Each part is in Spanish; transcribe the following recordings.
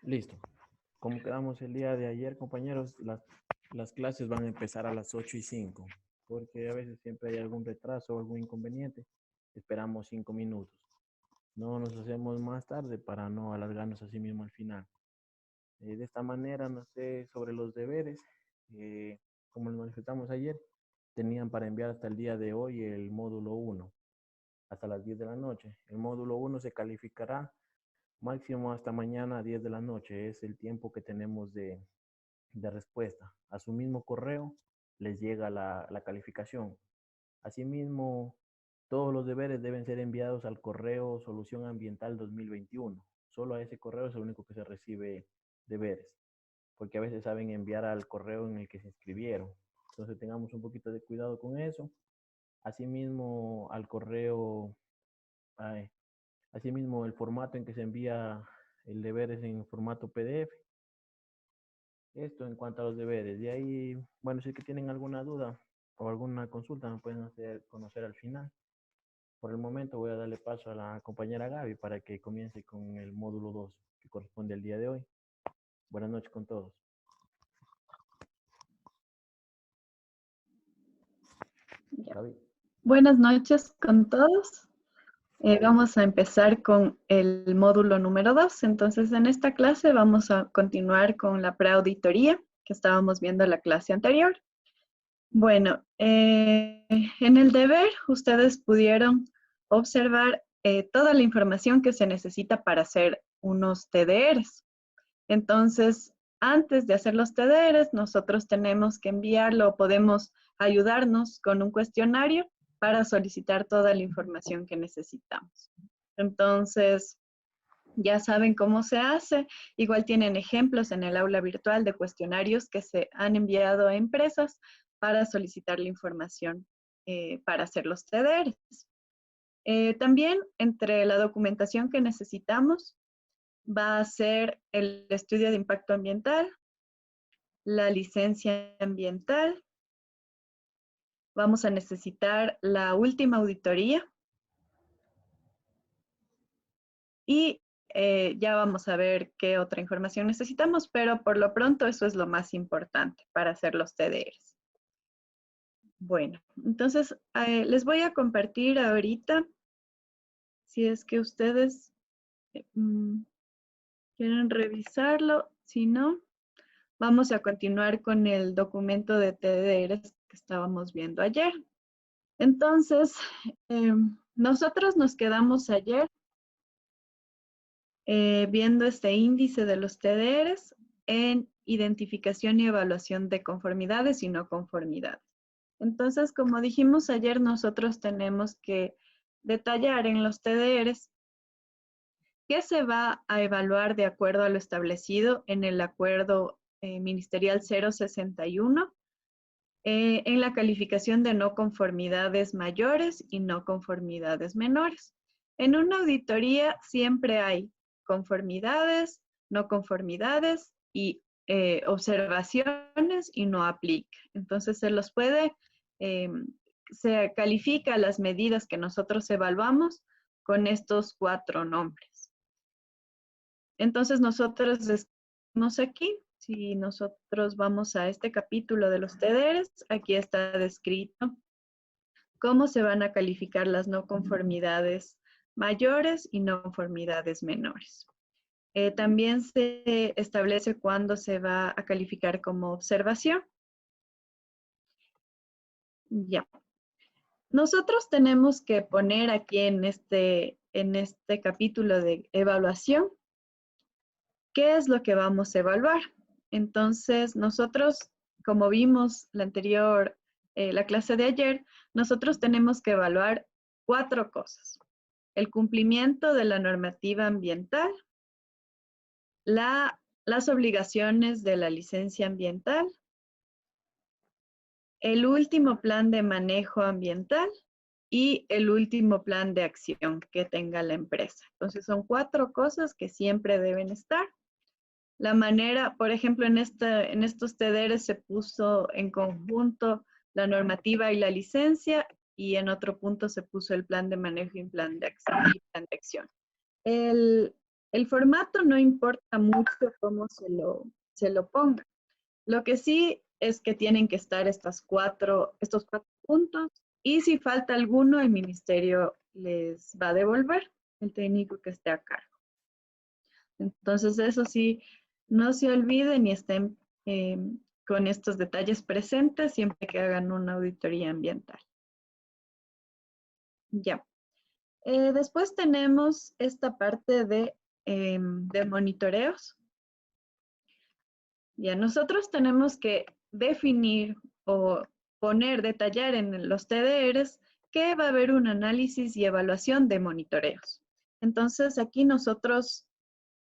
Listo. Como quedamos el día de ayer, compañeros, las clases van a empezar a las 8:05, porque a veces siempre hay algún retraso o algún inconveniente. Esperamos 5 minutos. No nos hacemos más tarde para no alargarnos así mismo al final. De esta manera, no sé, sobre los deberes, como lo manifestamos ayer, tenían para enviar hasta el día de hoy el módulo 1, hasta las 10 de la noche. El módulo 1 se calificará máximo hasta mañana a 10 de la noche. Es el tiempo que tenemos de respuesta. A su mismo correo les llega la calificación. Asimismo, todos los deberes deben ser enviados al correo Solución Ambiental 2021. Solo a ese correo es el único que se recibe deberes, porque a veces saben enviar al correo en el que se inscribieron. Entonces tengamos un poquito de cuidado con eso. Asimismo, al correo, ay, asimismo el formato en que se envía el deber es en formato PDF. Esto en cuanto a los deberes. De ahí, bueno, si es que tienen alguna duda o alguna consulta, me pueden hacer conocer al final. Por el momento voy a darle paso a la compañera Gaby para que comience con el módulo 2 que corresponde al día de hoy. Buenas noches con todos. Ya. Gaby. Buenas noches con todos. Vamos a empezar con el módulo número 2. Entonces, en esta clase vamos a continuar con la preauditoría que estábamos viendo en la clase anterior. Bueno, en el deber ustedes pudieron observar toda la información que se necesita para hacer unos TDRs. Entonces, antes de hacer los TDRs, nosotros tenemos que enviarlo o podemos ayudarnos con un cuestionario para solicitar toda la información que necesitamos. Entonces, ya saben cómo se hace. Igual tienen ejemplos en el aula virtual de cuestionarios que se han enviado a empresas para solicitar la información para hacer los TDRs. También entre la documentación que necesitamos va a ser el estudio de impacto ambiental, la licencia ambiental, vamos a necesitar la última auditoría y ya vamos a ver qué otra información necesitamos, pero por lo pronto eso es lo más importante para hacer los TDRs. Bueno, entonces les voy a compartir ahorita, si es que ustedes quieren revisarlo, si no, vamos a continuar con el documento de TDRs que estábamos viendo ayer. Entonces, nosotros nos quedamos ayer viendo este índice de los TDRs en identificación y evaluación de conformidades y no conformidades. Entonces, como dijimos ayer, nosotros tenemos que detallar en los TDRs qué se va a evaluar de acuerdo a lo establecido en el acuerdo ministerial 061 en la calificación de no conformidades mayores y no conformidades menores. En una auditoría siempre hay conformidades, no conformidades y observaciones y no aplica. Entonces se los puede, se califica las medidas que nosotros evaluamos con estos 4 nombres. Entonces nosotros estamos aquí. Si nosotros vamos a este capítulo de los TDRs, aquí está descrito cómo se van a calificar las no conformidades mayores y no conformidades menores. También se establece cuándo se va a calificar como observación. Ya. Nosotros tenemos que poner aquí en este capítulo de evaluación qué es lo que vamos a evaluar. Entonces, nosotros, como vimos la clase de ayer, nosotros tenemos que evaluar 4 cosas. El cumplimiento de la normativa ambiental, las obligaciones de la licencia ambiental, el último plan de manejo ambiental y el último plan de acción que tenga la empresa. Entonces, son 4 cosas que siempre deben estar. La manera, por ejemplo, en estos TDRs se puso en conjunto la normativa y la licencia y en otro punto se puso el plan de manejo y plan de acción. El formato no importa mucho cómo se lo ponga. Lo que sí es que tienen que estar estos cuatro puntos y si falta alguno, el ministerio les va a devolver el técnico que esté a cargo. Entonces, eso sí, no se olviden y estén con estos detalles presentes siempre que hagan una auditoría ambiental. Ya. Después tenemos esta parte de monitoreos. Ya, nosotros tenemos que definir o detallar en los TDRs que va a haber un análisis y evaluación de monitoreos. Entonces, aquí nosotros,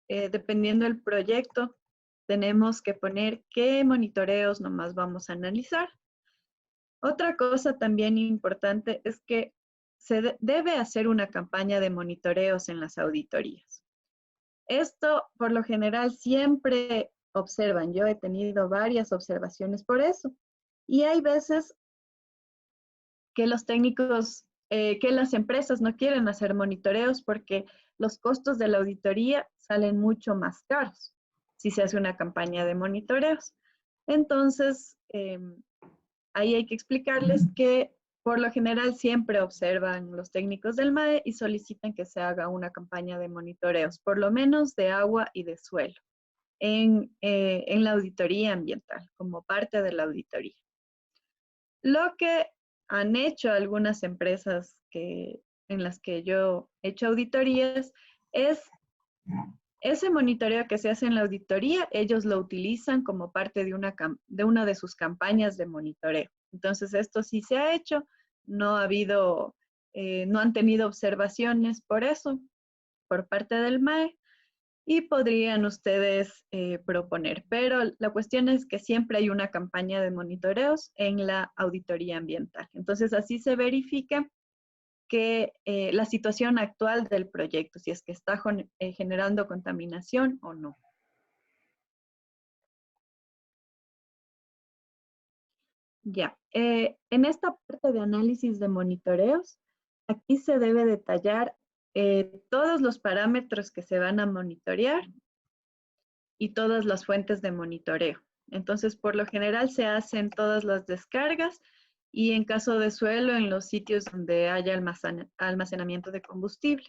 dependiendo del proyecto, tenemos que poner qué monitoreos nomás vamos a analizar. Otra cosa también importante es que se debe hacer una campaña de monitoreos en las auditorías. Esto, por lo general, siempre observan. Yo he tenido varias observaciones por eso. Y hay veces que los técnicos, que las empresas no quieren hacer monitoreos porque los costos de la auditoría salen mucho más caros si se hace una campaña de monitoreos. Entonces, ahí hay que explicarles que por lo general siempre observan los técnicos del MAE y solicitan que se haga una campaña de monitoreos, por lo menos de agua y de suelo, en la auditoría ambiental, como parte de la auditoría. Lo que han hecho algunas empresas en las que yo he hecho auditorías es ese monitoreo que se hace en la auditoría, ellos lo utilizan como parte de una de sus campañas de monitoreo. Entonces, esto sí se ha hecho, no ha habido, no han tenido observaciones por eso, por parte del MAE, y podrían ustedes proponer. Pero la cuestión es que siempre hay una campaña de monitoreos en la auditoría ambiental. Entonces, así se verifica que la situación actual del proyecto, si es que está generando contaminación o no. Ya, en esta parte de análisis de monitoreos, aquí se debe detallar todos los parámetros que se van a monitorear y todas las fuentes de monitoreo. Entonces, por lo general se hacen todas las descargas y en caso de suelo, en los sitios donde haya almacenamiento de combustible.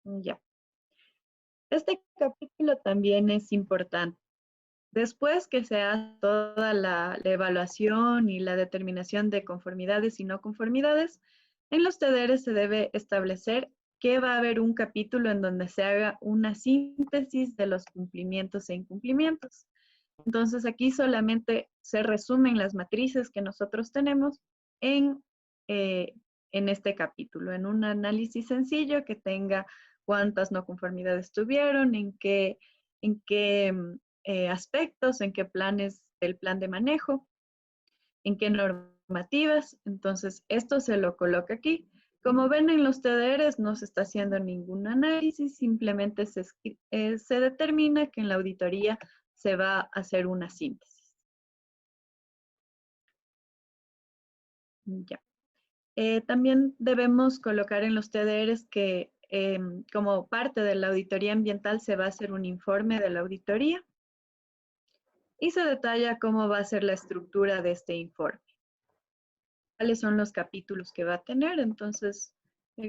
Ya. Este capítulo también es importante. Después que se hace toda la evaluación y la determinación de conformidades y no conformidades, en los TDRs se debe establecer que va a haber un capítulo en donde se haga una síntesis de los cumplimientos e incumplimientos. Entonces aquí solamente se resumen las matrices que nosotros tenemos en, en este capítulo, en un análisis sencillo que tenga cuántas no conformidades tuvieron, en qué aspectos, en qué planes del plan de manejo, en qué normativas. Entonces, esto se lo coloca aquí. Como ven en los TDRs, no se está haciendo ningún análisis, simplemente se determina que en la auditoría se va a hacer una síntesis. Ya. También debemos colocar en los TDRs que como parte de la auditoría ambiental se va a hacer un informe de la auditoría y se detalla cómo va a ser la estructura de este informe. Cuáles son los capítulos que va a tener. Entonces,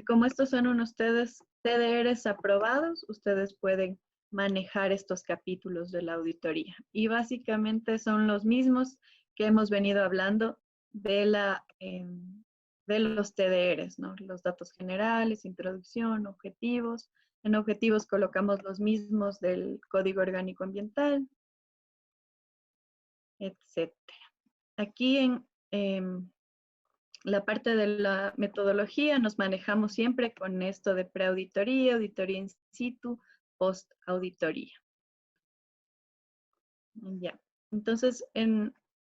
como estos son unos TDRs aprobados, ustedes pueden manejar estos capítulos de la auditoría. Y básicamente son los mismos que hemos venido hablando de los TDRs, ¿no? Los datos generales, introducción, objetivos. En objetivos colocamos los mismos del Código Orgánico Ambiental, etc. Aquí en la parte de la metodología nos manejamos siempre con esto de preauditoría, auditoría in situ, post-auditoría. Ya. Entonces,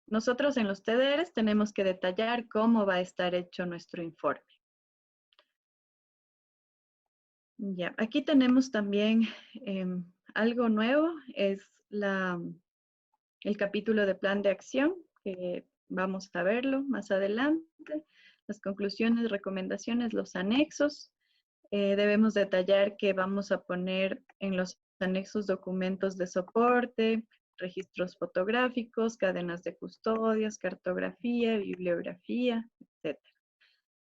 nosotros en los TDRs tenemos que detallar cómo va a estar hecho nuestro informe. Ya. Aquí tenemos también algo nuevo, es el capítulo de plan de acción, que vamos a verlo más adelante. Las conclusiones, recomendaciones, los anexos. Debemos detallar que vamos a poner en los anexos documentos de soporte, registros fotográficos, cadenas de custodias, cartografía, bibliografía, etc.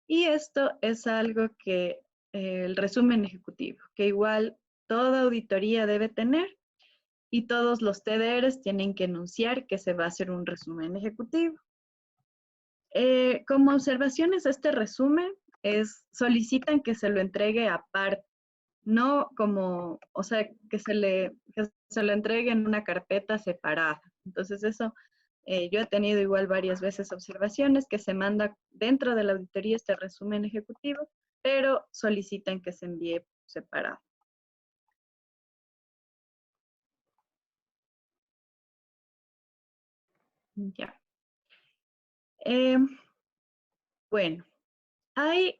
Y esto es algo que el resumen ejecutivo, que igual toda auditoría debe tener y todos los TDRs tienen que enunciar que se va a hacer un resumen ejecutivo. Como observaciones, este resumen solicitan que se lo entregue aparte, no como, o sea, que se lo entregue en una carpeta separada. Entonces eso, yo he tenido igual varias veces observaciones que se manda dentro de la auditoría este resumen ejecutivo, pero solicitan que se envíe separado. Ya. Bueno, hay,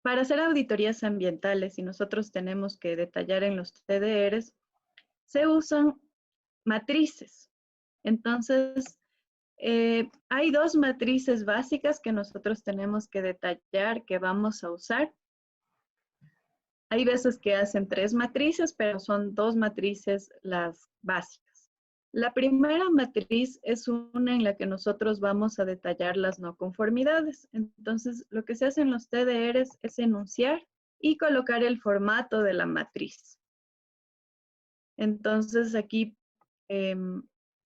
para hacer auditorías ambientales, y nosotros tenemos que detallar en los TDRs, se usan matrices. Entonces, hay dos matrices básicas que nosotros tenemos que detallar, que vamos a usar. Hay veces que hacen 3 matrices, pero son 2 matrices las básicas. La primera matriz es una en la que nosotros vamos a detallar las no conformidades. Entonces, lo que se hace en los TDRs es enunciar y colocar el formato de la matriz. Entonces, aquí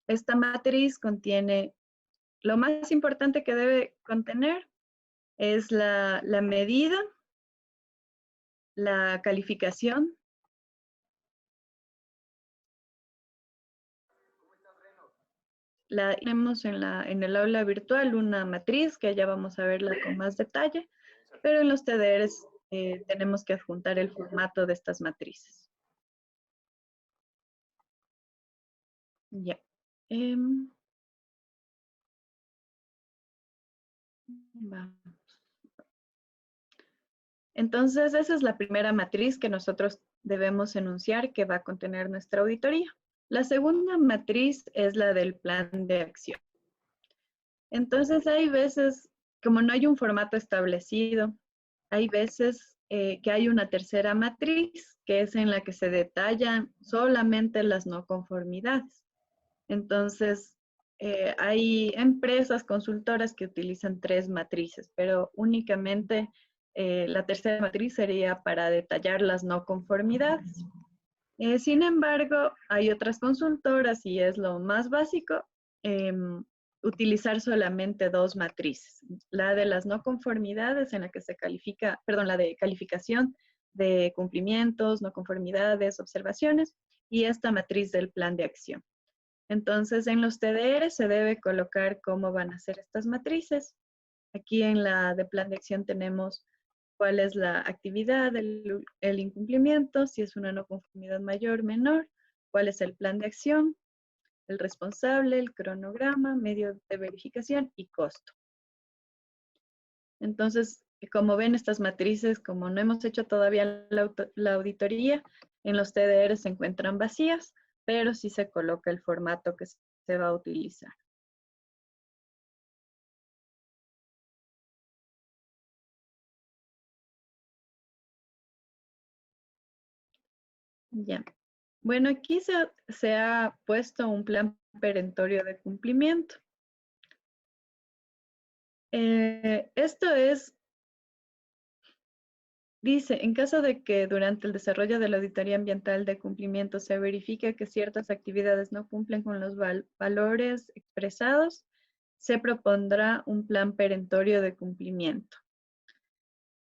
esta matriz contiene, lo más importante que debe contener es la medida, la calificación. Tenemos en el aula virtual una matriz que ya vamos a verla con más detalle, pero en los TDRs tenemos que adjuntar el formato de estas matrices. Ya. Vamos. Entonces, esa es la primera matriz que nosotros debemos enunciar que va a contener nuestra auditoría. La segunda matriz es la del plan de acción. Entonces, hay veces, como no hay un formato establecido, hay veces que hay una tercera matriz, que es en la que se detallan solamente las no conformidades. Entonces, hay empresas consultoras que utilizan 3 matrices, pero únicamente la tercera matriz sería para detallar las no conformidades. Sin embargo, hay otras consultoras, y es lo más básico, utilizar solamente 2 matrices. La de las no conformidades, en la que se califica, perdón, la de calificación de cumplimientos, no conformidades, observaciones, y esta matriz del plan de acción. Entonces, en los TDR se debe colocar cómo van a ser estas matrices. Aquí en la de plan de acción tenemos cuál es la actividad, el incumplimiento, si es una no conformidad mayor, o menor, cuál es el plan de acción, el responsable, el cronograma, medio de verificación y costo. Entonces, como ven, estas matrices, como no hemos hecho todavía la auditoría, en los TDR se encuentran vacías, pero sí se coloca el formato que se va a utilizar. Ya. Bueno, aquí se ha puesto un plan perentorio de cumplimiento. Esto es, dice, en caso de que durante el desarrollo de la auditoría ambiental de cumplimiento se verifique que ciertas actividades no cumplen con los valores expresados, se propondrá un plan perentorio de cumplimiento.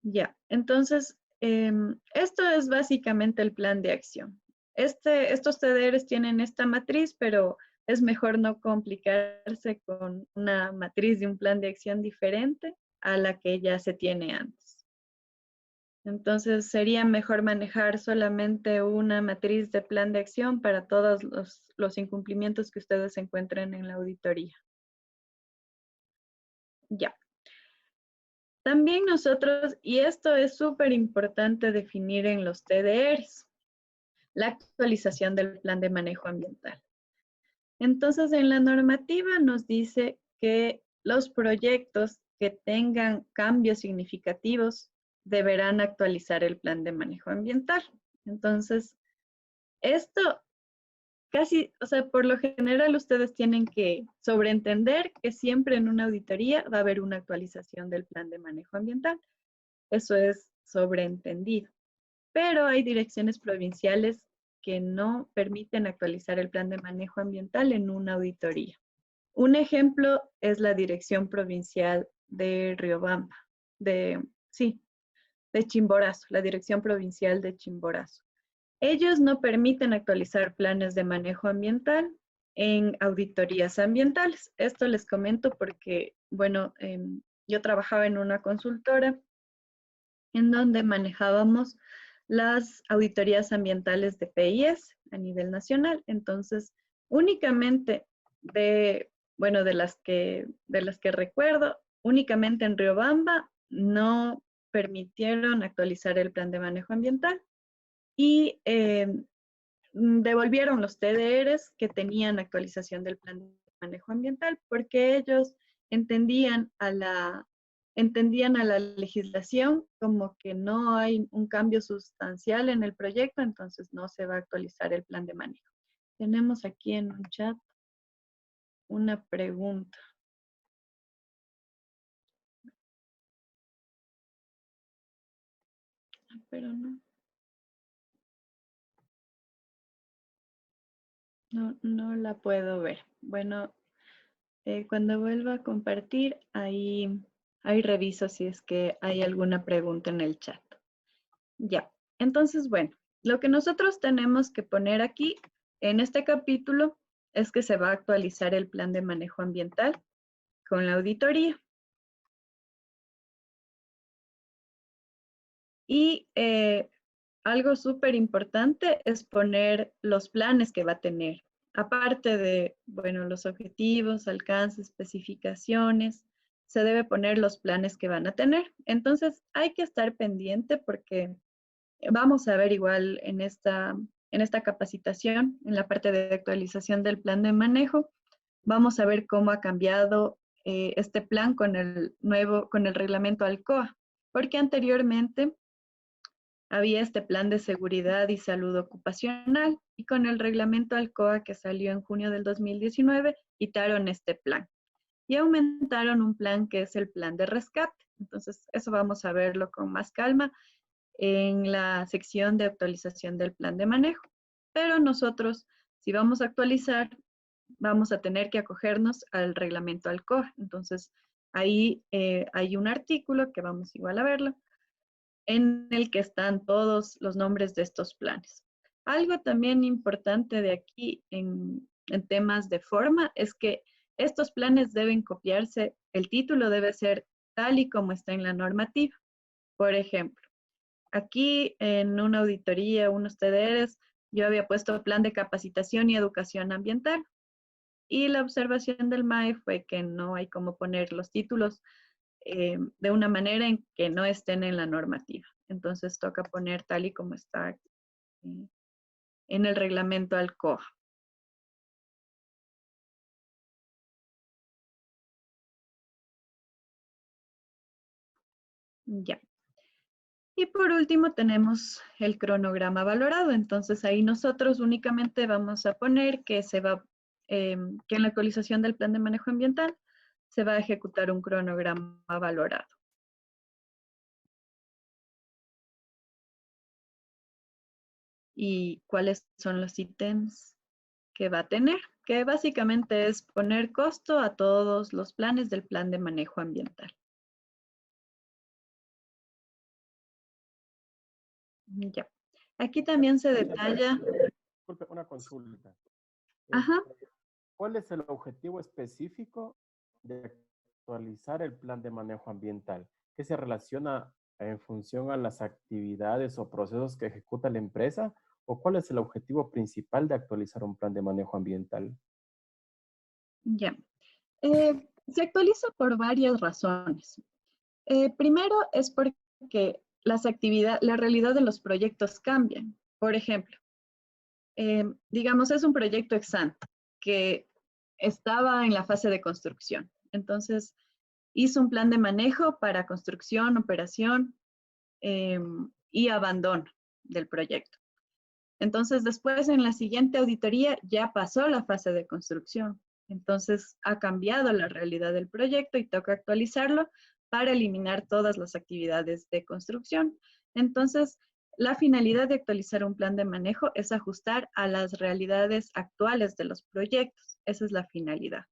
Ya, entonces, esto es básicamente el plan de acción. Estos TDRs tienen esta matriz, pero es mejor no complicarse con una matriz de un plan de acción diferente a la que ya se tiene antes. Entonces, sería mejor manejar solamente una matriz de plan de acción para todos los incumplimientos que ustedes encuentren en la auditoría. Ya. También nosotros, y esto es súper importante definir en los TDRs, la actualización del plan de manejo ambiental. Entonces, en la normativa nos dice que los proyectos que tengan cambios significativos deberán actualizar el plan de manejo ambiental. Entonces, esto casi, o sea, por lo general ustedes tienen que sobreentender que siempre en una auditoría va a haber una actualización del plan de manejo ambiental. Eso es sobreentendido. Pero hay direcciones provinciales que no permiten actualizar el plan de manejo ambiental en una auditoría. Un ejemplo es la Dirección Provincial de Riobamba, sí, de Chimborazo, la Dirección Provincial de Chimborazo. Ellos no permiten actualizar planes de manejo ambiental en auditorías ambientales. Esto les comento porque, bueno, yo trabajaba en una consultora en donde manejábamos las auditorías ambientales de PIS a nivel nacional. Entonces, únicamente bueno, de las que recuerdo, únicamente en Riobamba no permitieron actualizar el plan de manejo ambiental y devolvieron los TDRs que tenían actualización del plan de manejo ambiental porque ellos entendían a la legislación como que no hay un cambio sustancial en el proyecto, entonces no se va a actualizar el plan de manejo. Tenemos aquí en un chat una pregunta. Pero no la puedo ver. Bueno, cuando vuelva a compartir, ahí reviso si es que hay alguna pregunta en el chat. Ya, entonces, bueno, lo que nosotros tenemos que poner aquí en este capítulo es que se va a actualizar el plan de manejo ambiental con la auditoría. Y algo súper importante es poner los planes que va a tener. Aparte de, bueno, los objetivos, alcances, especificaciones, se debe poner los planes que van a tener. Entonces, hay que estar pendiente porque vamos a ver igual en esta capacitación, en la parte de actualización del plan de manejo, vamos a ver cómo ha cambiado este plan con el reglamento ALCOA, porque anteriormente había este plan de seguridad y salud ocupacional y con el reglamento ALCOA que salió en junio del 2019, quitaron este plan y aumentaron un plan que es el plan de rescate. Entonces, eso vamos a verlo con más calma en la sección de actualización del plan de manejo. Pero nosotros, si vamos a actualizar, vamos a tener que acogernos al reglamento ALCOA. Entonces, ahí hay un artículo que vamos igual a verlo, en el que están todos los nombres de estos planes. Algo también importante de aquí en temas de forma es que estos planes deben copiarse, el título debe ser tal y como está en la normativa. Por ejemplo, aquí en una auditoría, unos TDRs, yo había puesto plan de capacitación y educación ambiental. Y la observación del MAE fue que no hay cómo poner los títulos de una manera en que no estén en la normativa. Entonces toca poner tal y como está en el reglamento ALCOA. Ya. Y por último tenemos el cronograma valorado. Entonces ahí nosotros únicamente vamos a poner que que en la actualización del plan de manejo ambiental se va a ejecutar un cronograma valorado. ¿Y cuáles son los ítems que va a tener? Que básicamente es poner costo a todos los planes del plan de manejo ambiental. Ya. Aquí también se detalla. Disculpe, una consulta. Ajá. ¿Cuál es el objetivo específico de actualizar el plan de manejo ambiental? ¿Qué se relaciona en función a las actividades o procesos que ejecuta la empresa? ¿O cuál es el objetivo principal de actualizar un plan de manejo ambiental? Ya. Se actualiza por varias razones. Primero es porque la realidad de los proyectos cambian. Por ejemplo, digamos, es un proyecto ex ante que estaba en la fase de construcción. Entonces, hizo un plan de manejo para construcción, operación, y abandono del proyecto. Entonces, después en la siguiente auditoría ya pasó la fase de construcción. Entonces, ha cambiado la realidad del proyecto y toca actualizarlo para eliminar todas las actividades de construcción. Entonces, la finalidad de actualizar un plan de manejo es ajustar a las realidades actuales de los proyectos. Esa es la finalidad.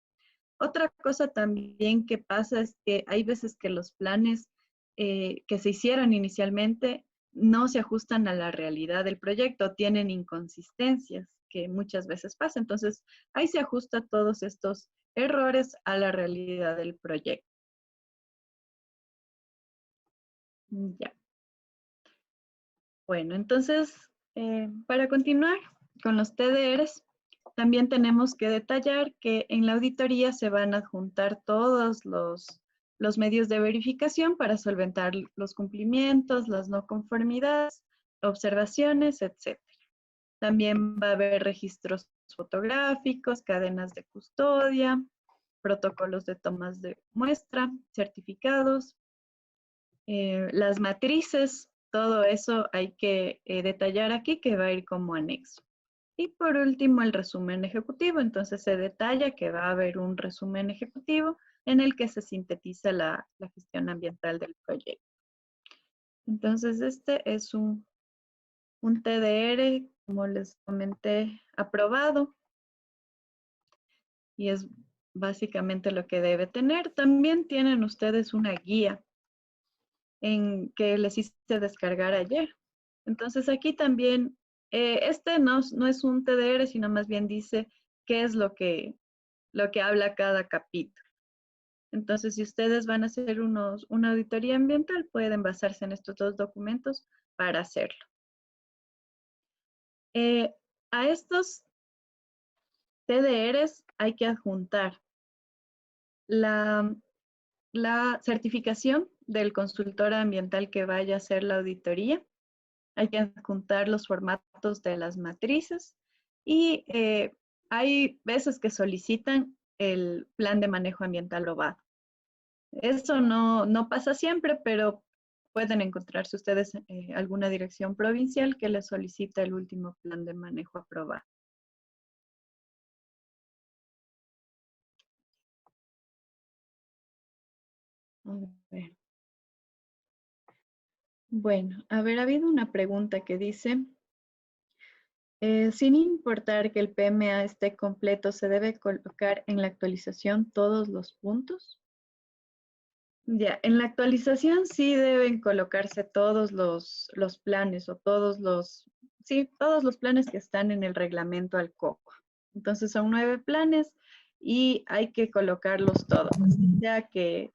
Otra cosa también que pasa es que hay veces que los planes que se hicieron inicialmente no se ajustan a la realidad del proyecto, tienen inconsistencias que muchas veces pasa. Entonces, ahí se ajusta todos estos errores a la realidad del proyecto. Ya. Bueno, entonces, para continuar con los TDRs, también tenemos que detallar que en la auditoría se van a adjuntar todos los medios de verificación para solventar los cumplimientos, las no conformidades, observaciones, etc. También va a haber registros fotográficos, cadenas de custodia, protocolos de tomas de muestra, certificados, las matrices, todo eso hay que detallar aquí que va a ir como anexo. Y por último, el resumen ejecutivo. Entonces se detalla que va a haber un resumen ejecutivo en el que se sintetiza la gestión ambiental del proyecto. Entonces este es un TDR, como les comenté, aprobado. Y es básicamente lo que debe tener. También tienen ustedes una guía en que les hice descargar ayer. Entonces aquí también, este no es un TDR, sino más bien dice qué es lo que habla cada capítulo. Entonces, si ustedes van a hacer una auditoría ambiental, pueden basarse en estos dos documentos para hacerlo. A estos TDRs hay que adjuntar la certificación del consultor ambiental que vaya a hacer la auditoría. Hay que adjuntar los formatos de las matrices y hay veces que solicitan el plan de manejo ambiental global. Eso no pasa siempre, pero pueden encontrarse ustedes alguna dirección provincial que les solicita el último plan de manejo aprobado. A ver. Bueno, ha habido una pregunta que dice, sin importar que el PMA esté completo, ¿se debe colocar en la actualización todos los puntos? Ya, en la actualización sí deben colocarse todos los planes o todos los planes que están en el reglamento al COCO. Entonces son 9 planes y hay que colocarlos todos. Ya que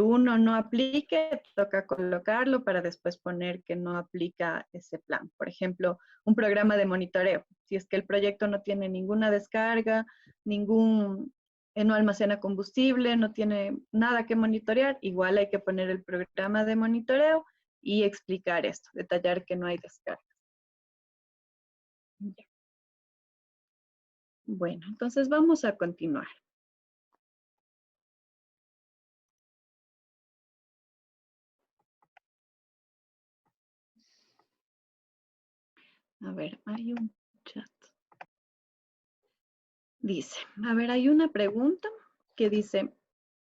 uno no aplique, toca colocarlo para después poner que no aplica ese plan. Por ejemplo, un programa de monitoreo. Si es que el proyecto no tiene ninguna descarga, no almacena combustible, no tiene nada que monitorear, igual hay que poner el programa de monitoreo y explicar esto, detallar que no hay descarga. Bueno, entonces vamos a continuar. A ver, hay un chat. Dice, hay una pregunta que dice,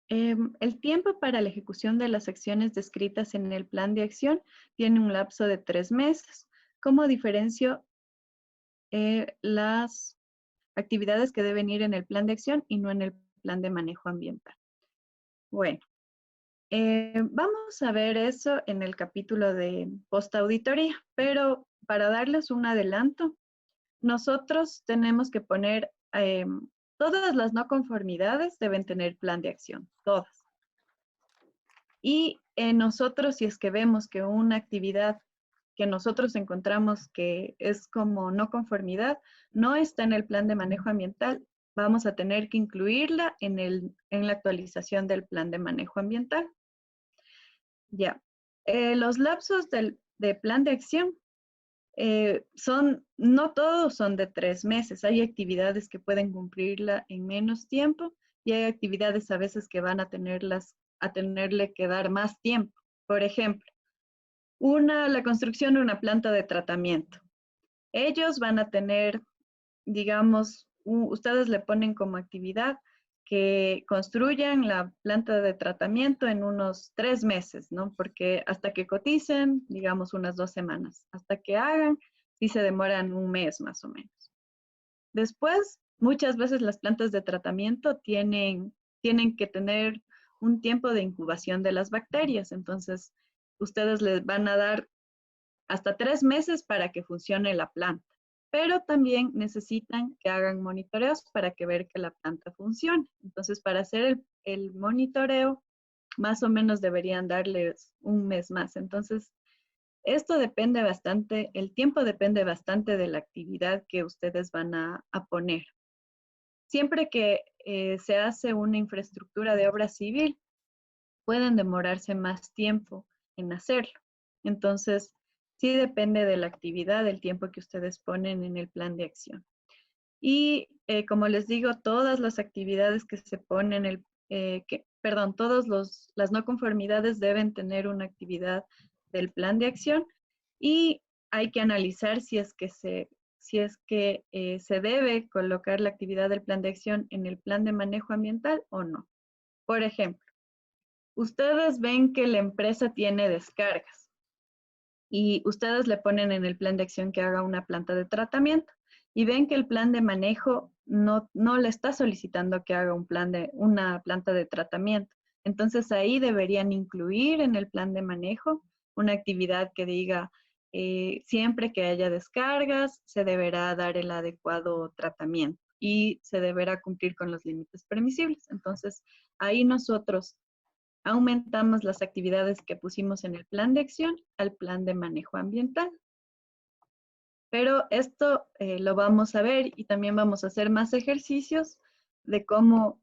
el tiempo para la ejecución de las acciones descritas en el plan de acción tiene un lapso de 3 meses. ¿Cómo diferencio las actividades que deben ir en el plan de acción y no en el plan de manejo ambiental? Bueno, vamos a ver eso en el capítulo de postauditoría, pero para darles un adelanto, nosotros tenemos que poner, todas las no conformidades deben tener plan de acción, todas. Y nosotros, si es que vemos que una actividad que nosotros encontramos que es como no conformidad, no está en el plan de manejo ambiental, vamos a tener que incluirla en la actualización del plan de manejo ambiental. Ya. Los lapsos de plan de acción no todos son de 3 meses. Hay actividades que pueden cumplirla en menos tiempo y hay actividades a veces que van a tenerle que dar más tiempo. Por ejemplo, La construcción de una planta de tratamiento. Ellos van a tener, digamos, ustedes le ponen como actividad que construyan la planta de tratamiento en unos 3 meses, ¿no? Porque hasta que coticen, digamos, unas 2 semanas. Hasta que hagan, sí se demoran un mes más o menos. Después, muchas veces las plantas de tratamiento tienen que tener un tiempo de incubación de las bacterias. Entonces, ustedes les van a dar hasta 3 meses para que funcione la planta, pero también necesitan que hagan monitoreos para que ver que la planta funcione. Entonces, para hacer el monitoreo, más o menos deberían darles un mes más. Entonces, esto depende bastante, el tiempo depende bastante de la actividad que ustedes van a poner. Siempre que se hace una infraestructura de obra civil, pueden demorarse más tiempo en hacerlo. Entonces, sí depende de la actividad, del tiempo que ustedes ponen en el plan de acción. Y como les digo, todas las actividades que se ponen, todas las no conformidades deben tener una actividad del plan de acción y hay que analizar si es que se debe colocar la actividad del plan de acción en el plan de manejo ambiental o no. Por ejemplo, ustedes ven que la empresa tiene descargas y ustedes le ponen en el plan de acción que haga una planta de tratamiento y ven que el plan de manejo no le está solicitando que haga una planta de tratamiento. Entonces ahí deberían incluir en el plan de manejo una actividad que diga siempre que haya descargas se deberá dar el adecuado tratamiento y se deberá cumplir con los límites permisibles. Entonces ahí nosotros aumentamos las actividades que pusimos en el plan de acción al plan de manejo ambiental. Pero esto lo vamos a ver y también vamos a hacer más ejercicios de cómo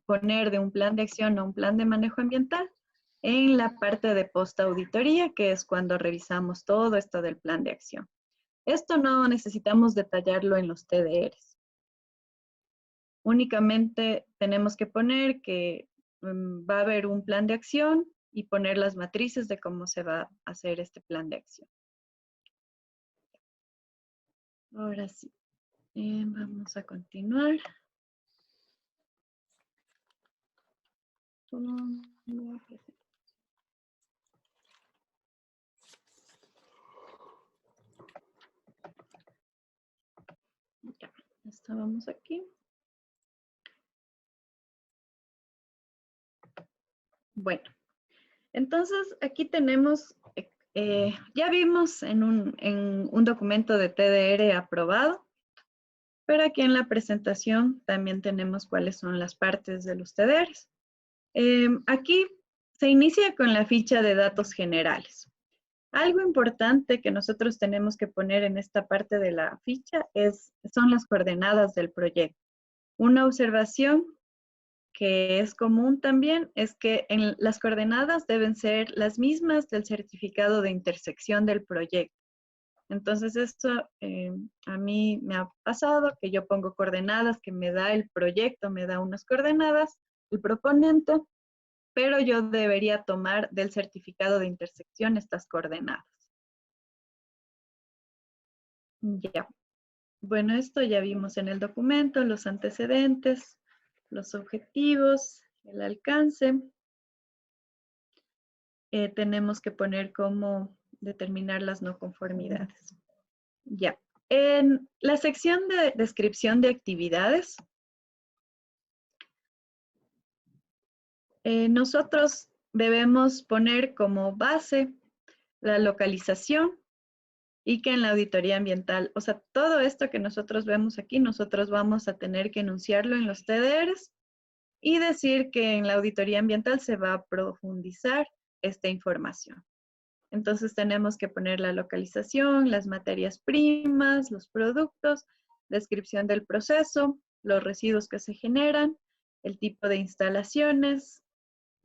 poner de un plan de acción a un plan de manejo ambiental en la parte de post-auditoría, que es cuando revisamos todo esto del plan de acción. Esto no necesitamos detallarlo en los TDRs. Únicamente tenemos que poner que va a haber un plan de acción y poner las matrices de cómo se va a hacer este plan de acción. Ahora sí, vamos a continuar con la presentación. Ya, estábamos aquí. Bueno, entonces aquí tenemos, ya vimos en un documento de TDR aprobado, pero aquí en la presentación también tenemos cuáles son las partes de los TDRs. Aquí se inicia con la ficha de datos generales. Algo importante que nosotros tenemos que poner en esta parte de la ficha son las coordenadas del proyecto. Una observación que es común también es que las coordenadas deben ser las mismas del certificado de intersección del proyecto. Entonces esto a mí me ha pasado que yo pongo coordenadas que me da el proyecto, me da unas coordenadas, el proponente, pero yo debería tomar del certificado de intersección estas coordenadas. Ya. Bueno, esto ya vimos en el documento, los antecedentes, los objetivos, el alcance. Tenemos que poner cómo determinar las no conformidades. Ya. En la sección de descripción de actividades, nosotros debemos poner como base la localización y que en la auditoría ambiental, o sea, todo esto que nosotros vemos aquí, nosotros vamos a tener que enunciarlo en los TDRs y decir que en la auditoría ambiental se va a profundizar esta información. Entonces tenemos que poner la localización, las materias primas, los productos, descripción del proceso, los residuos que se generan, el tipo de instalaciones.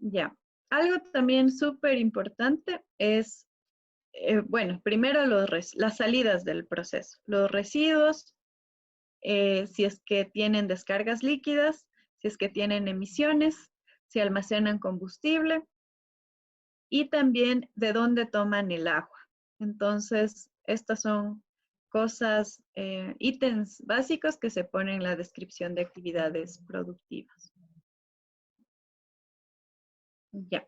Ya. Algo también súper importante es, bueno, primero las salidas del proceso, los residuos, si es que tienen descargas líquidas, si es que tienen emisiones, si almacenan combustible. y también de dónde toman el agua. Entonces, estas son cosas, ítems básicos que se ponen en la descripción de actividades productivas. Ya.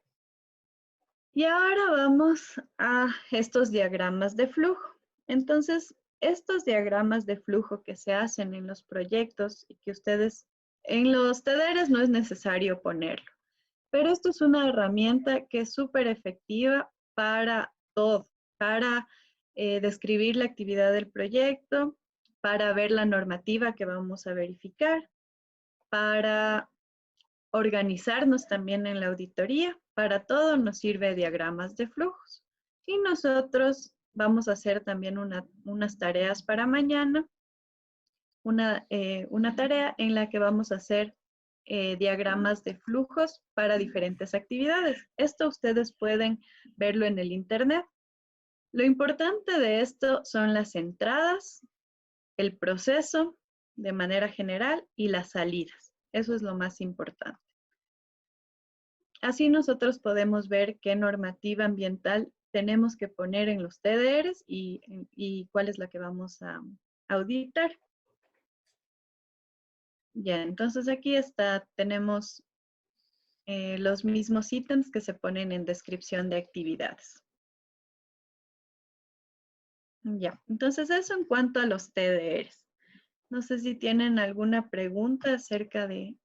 Y ahora vamos a estos diagramas de flujo. Entonces, estos diagramas de flujo que se hacen en los proyectos y que ustedes, en los TDRs no es necesario ponerlo, pero esto es una herramienta que es súper efectiva para todo, para describir la actividad del proyecto, para ver la normativa que vamos a verificar, para organizarnos también en la auditoría. Para todo nos sirve diagramas de flujos. Y nosotros vamos a hacer también unas tareas para mañana, una tarea en la que vamos a hacer diagramas de flujos para diferentes actividades. Esto ustedes pueden verlo en el internet. Lo importante de esto son las entradas, el proceso de manera general y las salidas. Eso es lo más importante. Así nosotros podemos ver qué normativa ambiental tenemos que poner en los TDRs y cuál es la que vamos a auditar. Ya, entonces aquí tenemos los mismos ítems que se ponen en descripción de actividades. Ya, entonces eso en cuanto a los TDRs. No sé si tienen alguna pregunta acerca de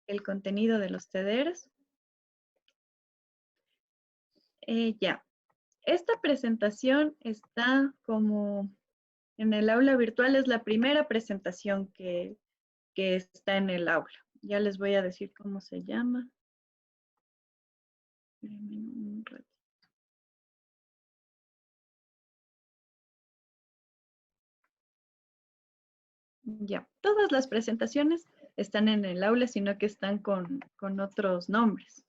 el contenido de los TDRs. Ya, esta presentación está como en el aula virtual, es la primera presentación que está en el aula. Ya les voy a decir cómo se llama. Un ratito. Ya, todas las presentaciones están en el aula, sino que están con otros nombres.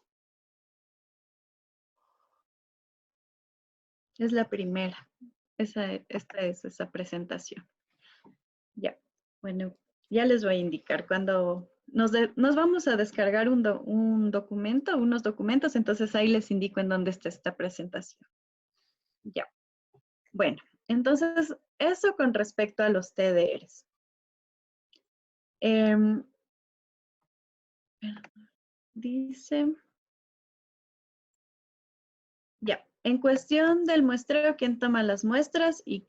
Es la primera. Esta es esa presentación. Ya, bueno, ya les voy a indicar. Cuando nos vamos a descargar un documento, unos documentos, entonces ahí les indico en dónde está esta presentación. Ya. Bueno, entonces eso con respecto a los TDRs. Dice, ya, en cuestión del muestreo, ¿quién toma las muestras y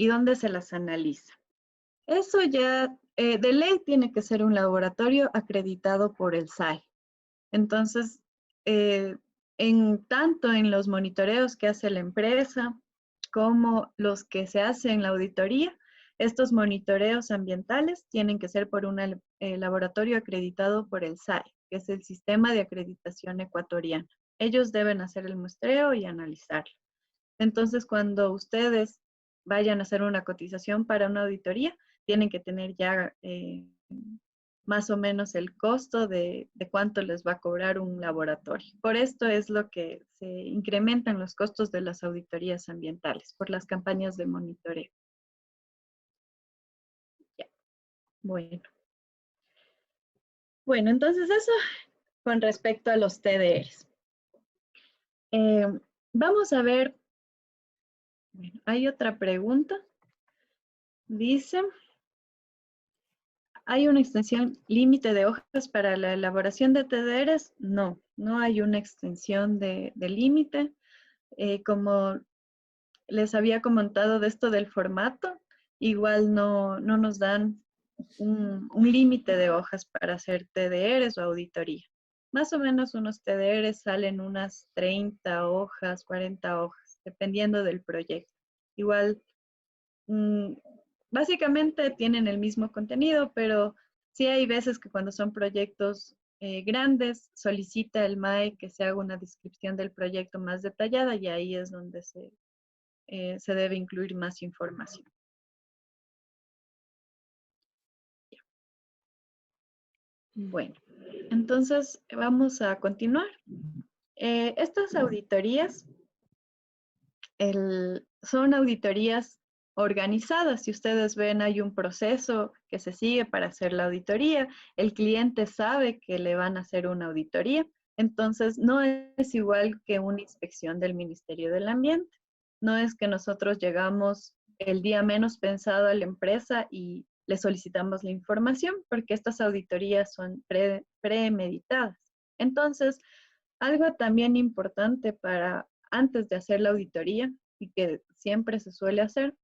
dónde se las analiza? Eso ya, de ley tiene que ser un laboratorio acreditado por el SAE. Entonces, tanto en los monitoreos que hace la empresa como los que se hacen en la auditoría, estos monitoreos ambientales tienen que ser por un laboratorio acreditado por el SAE, que es el Sistema de Acreditación Ecuatoriano. Ellos deben hacer el muestreo y analizarlo. Entonces, cuando ustedes vayan a hacer una cotización para una auditoría, tienen que tener ya más o menos el costo de cuánto les va a cobrar un laboratorio. Por esto es lo que se incrementan los costos de las auditorías ambientales, por las campañas de monitoreo. Ya. Bueno, entonces eso con respecto a los TDRs. Vamos a ver, bueno, hay otra pregunta. Dice, ¿hay una extensión límite de hojas para la elaboración de TDRs? No, no hay una extensión de límite. Como les había comentado de esto del formato, igual no nos dan un límite de hojas para hacer TDRs o auditoría. Más o menos unos TDRs salen unas 30 hojas, 40 hojas, dependiendo del proyecto. Igual, básicamente tienen el mismo contenido, pero sí hay veces que cuando son proyectos grandes, solicita el MAE que se haga una descripción del proyecto más detallada y ahí es donde se debe incluir más información. Bueno, entonces vamos a continuar. Estas auditorías son auditorías organizadas. Si ustedes ven, hay un proceso que se sigue para hacer la auditoría. El cliente sabe que le van a hacer una auditoría. Entonces, no es igual que una inspección del Ministerio del Ambiente. No es que nosotros llegamos el día menos pensado a la empresa y le solicitamos la información, porque estas auditorías son premeditadas. Entonces, algo también importante para antes de hacer la auditoría y que siempre se suele hacer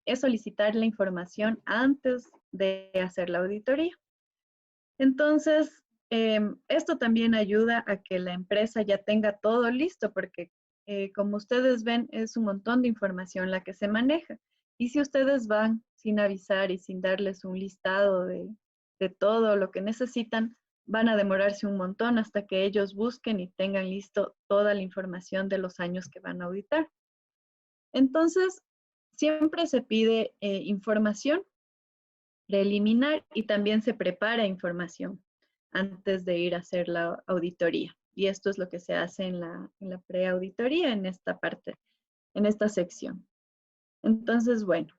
es solicitar la información antes de hacer la auditoría. Entonces, esto también ayuda a que la empresa ya tenga todo listo, porque como ustedes ven, es un montón de información la que se maneja. Y si ustedes van sin avisar y sin darles un listado de todo lo que necesitan, van a demorarse un montón hasta que ellos busquen y tengan listo toda la información de los años que van a auditar. Entonces, siempre se pide información preliminar y también se prepara información antes de ir a hacer la auditoría. Y esto es lo que se hace en la preauditoría, en esta parte, en esta sección. Entonces, bueno,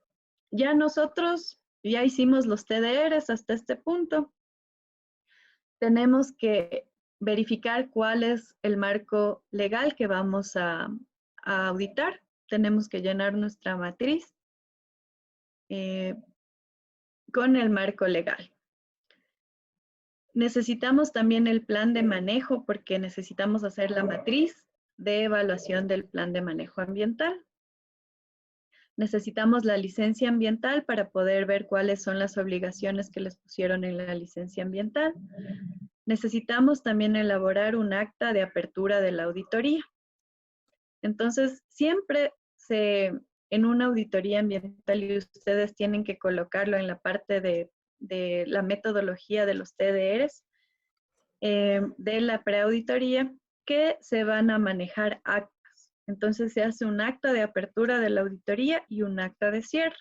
ya nosotros ya hicimos los TDRs hasta este punto. Tenemos que verificar cuál es el marco legal que vamos a auditar. Tenemos que llenar nuestra matriz con el marco legal. Necesitamos también el plan de manejo porque necesitamos hacer la matriz de evaluación del plan de manejo ambiental. Necesitamos la licencia ambiental para poder ver cuáles son las obligaciones que les pusieron en la licencia ambiental. Necesitamos también elaborar un acta de apertura de la auditoría. Entonces, siempre en una auditoría ambiental, y ustedes tienen que colocarlo en la parte de la metodología de los TDRs, de la preauditoría, que se van a manejar actas. Entonces se hace un acta de apertura de la auditoría y un acta de cierre.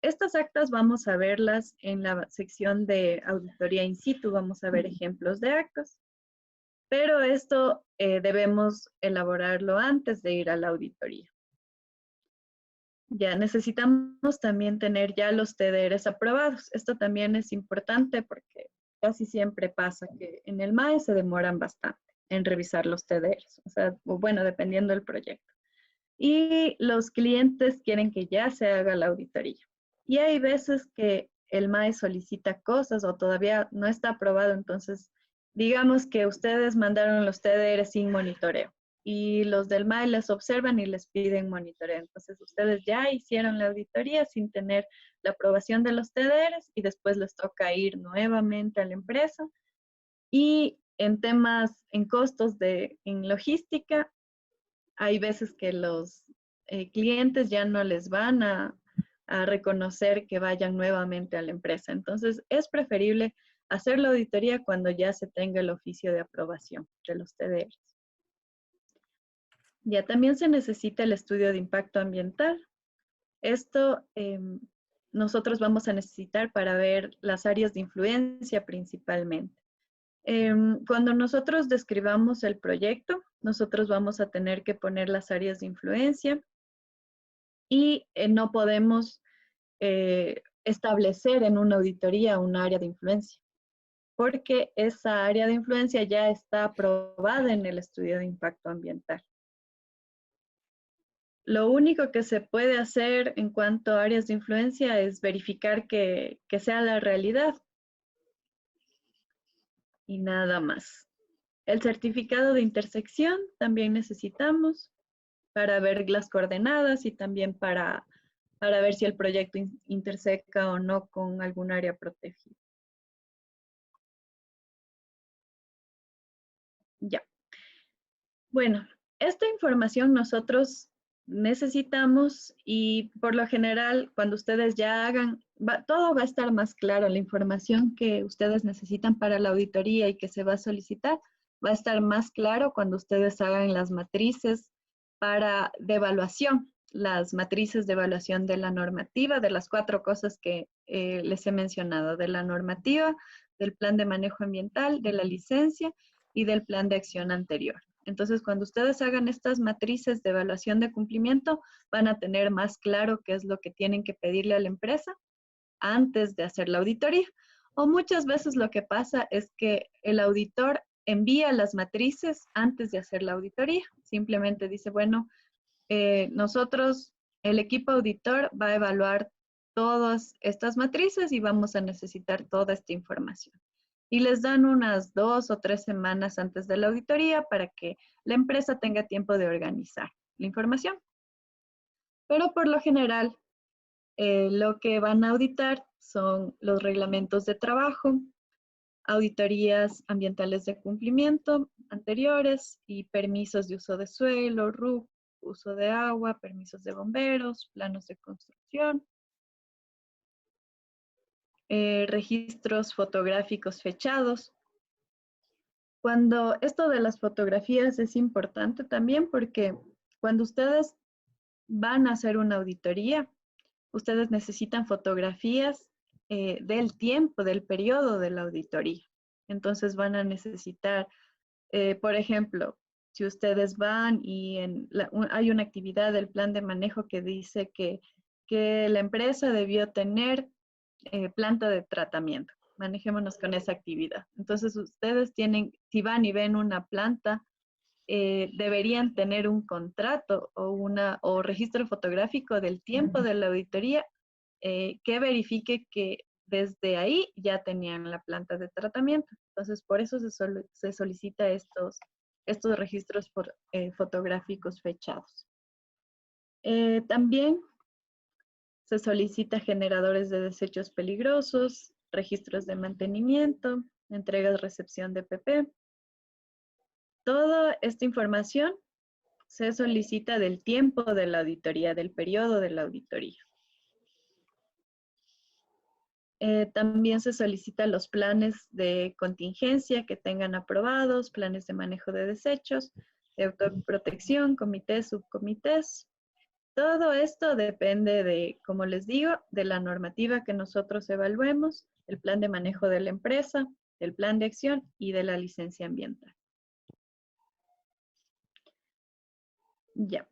Estas actas vamos a verlas en la sección de auditoría in situ, vamos a ver ejemplos de actas. Pero esto debemos elaborarlo antes de ir a la auditoría. Ya necesitamos también tener ya los TDRs aprobados. Esto también es importante porque casi siempre pasa que en el MAE se demoran bastante en revisar los TDRs. O sea, bueno, dependiendo del proyecto. Y los clientes quieren que ya se haga la auditoría. Y hay veces que el MAE solicita cosas o todavía no está aprobado. Entonces, digamos que ustedes mandaron los TDRs sin monitoreo. Y los del MAE les observan y les piden monitoreo. Entonces, ustedes ya hicieron la auditoría sin tener la aprobación de los TDRs y después les toca ir nuevamente a la empresa. Y en temas, en costos en logística, hay veces que los clientes ya no les van a reconocer que vayan nuevamente a la empresa. Entonces, es preferible hacer la auditoría cuando ya se tenga el oficio de aprobación de los TDRs. Ya también se necesita el estudio de impacto ambiental. Esto nosotros vamos a necesitar para ver las áreas de influencia principalmente. Cuando nosotros describamos el proyecto, nosotros vamos a tener que poner las áreas de influencia y no podemos establecer en una auditoría un área de influencia, porque esa área de influencia ya está aprobada en el estudio de impacto ambiental. Lo único que se puede hacer en cuanto a áreas de influencia es verificar que sea la realidad y nada más. El certificado de intersección también necesitamos para ver las coordenadas y también para ver si el proyecto interseca o no con algún área protegida. Ya. Bueno, esta información nosotros necesitamos y por lo general cuando ustedes ya hagan, todo va a estar más claro. La información que ustedes necesitan para la auditoría y que se va a solicitar va a estar más claro cuando ustedes hagan las matrices de evaluación, las matrices de evaluación de la normativa, de las 4 cosas que les he mencionado, de la normativa, del plan de manejo ambiental, de la licencia y del plan de acción anterior. Entonces, cuando ustedes hagan estas matrices de evaluación de cumplimiento, van a tener más claro qué es lo que tienen que pedirle a la empresa antes de hacer la auditoría. O muchas veces lo que pasa es que el auditor envía las matrices antes de hacer la auditoría. Simplemente dice, bueno, nosotros, el equipo auditor va a evaluar todas estas matrices y vamos a necesitar toda esta información. Y les dan unas 2 o 3 semanas antes de la auditoría para que la empresa tenga tiempo de organizar la información. Pero por lo general, lo que van a auditar son los reglamentos de trabajo, auditorías ambientales de cumplimiento anteriores y permisos de uso de suelo, RUC, uso de agua, permisos de bomberos, planos de construcción, registros fotográficos fechados. Cuando esto de las fotografías es importante también porque cuando ustedes van a hacer una auditoría, ustedes necesitan fotografías del tiempo, del periodo de la auditoría. Entonces van a necesitar, por ejemplo, si ustedes van y hay una actividad del plan de manejo que dice que la empresa debió tener planta de tratamiento. Manejémonos con esa actividad. Entonces ustedes tienen, si van y ven una planta, deberían tener un contrato o registro fotográfico del tiempo de la auditoría que verifique que desde ahí ya tenían la planta de tratamiento. Entonces, por eso se solicita estos registros fotográficos fechados. También se solicita generadores de desechos peligrosos, registros de mantenimiento, entregas, recepción de PP. Toda esta información se solicita del tiempo de la auditoría, del periodo de la auditoría. También se solicitan los planes de contingencia que tengan aprobados, planes de manejo de desechos, de autoprotección, comités, subcomités. Todo esto depende de, como les digo, de la normativa que nosotros evaluemos, el plan de manejo de la empresa, el plan de acción y de la licencia ambiental. Ya.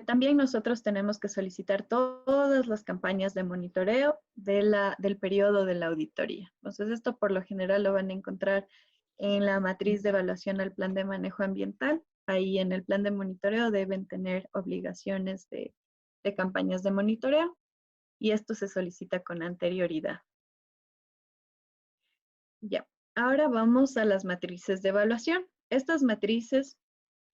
También nosotros tenemos que solicitar todas las campañas de monitoreo del periodo de la auditoría. Entonces, esto por lo general lo van a encontrar en la matriz de evaluación al plan de manejo ambiental. Ahí en el plan de monitoreo deben tener obligaciones de campañas de monitoreo y esto se solicita con anterioridad. Ya. Ahora vamos a las matrices de evaluación. Estas matrices,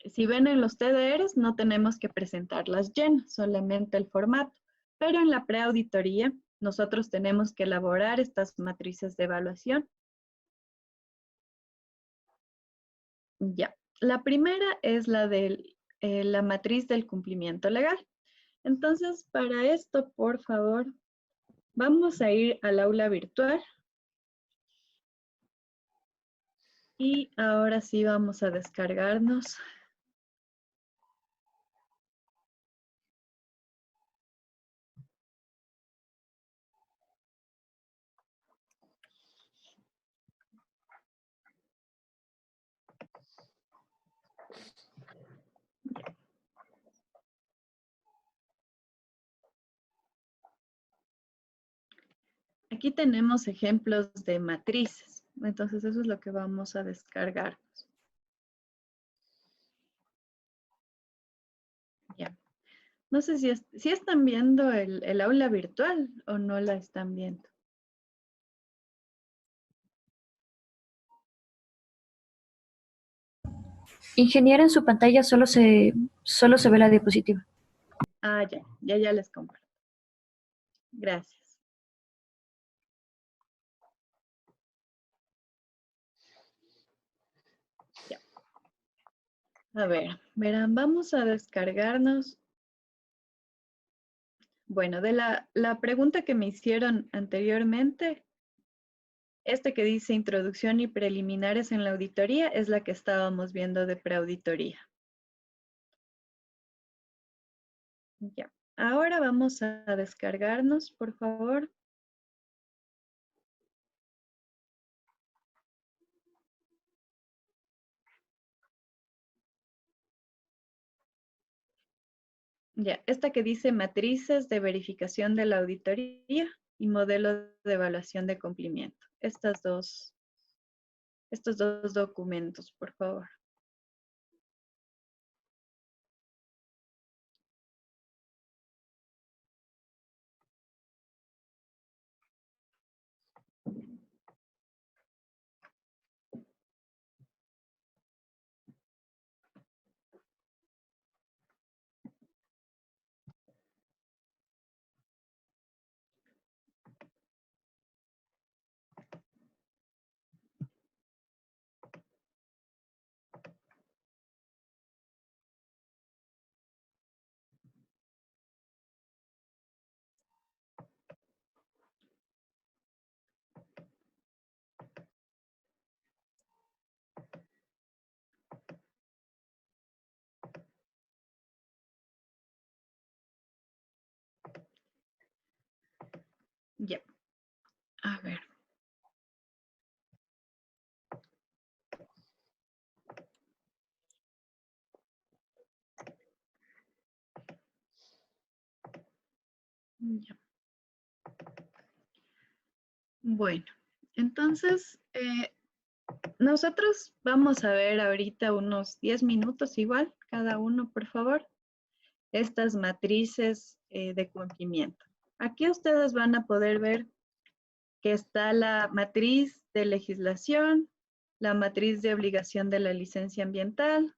si ven en los TDRs, no tenemos que presentarlas llenas, solamente el formato. Pero en la preauditoría, nosotros tenemos que elaborar estas matrices de evaluación. Ya. La primera es la de la matriz del cumplimiento legal. Entonces, para esto, por favor, vamos a ir al aula virtual. Y ahora sí vamos a descargarnos. Aquí tenemos ejemplos de matrices. Entonces, eso es lo que vamos a descargar. Ya. No sé si están viendo el aula virtual o no la están viendo. Ingeniera, en su pantalla solo se ve la diapositiva. Ah, ya les comparto. Gracias. Ya. A ver, verán, vamos a descargarnos. Bueno, de la pregunta que me hicieron anteriormente, este que dice introducción y preliminares en la auditoría es la que estábamos viendo de preauditoría. Ya. Ahora vamos a descargarnos, por favor. Ya, esta que dice matrices de verificación de la auditoría y modelo de evaluación de cumplimiento. Estas dos estos dos documentos, por favor. Ya, a ver. Ya. Bueno, entonces nosotros vamos a ver ahorita unos 10 minutos igual, cada uno, por favor, estas matrices de cumplimiento. Aquí ustedes van a poder ver que está la matriz de legislación, la matriz de obligación de la licencia ambiental,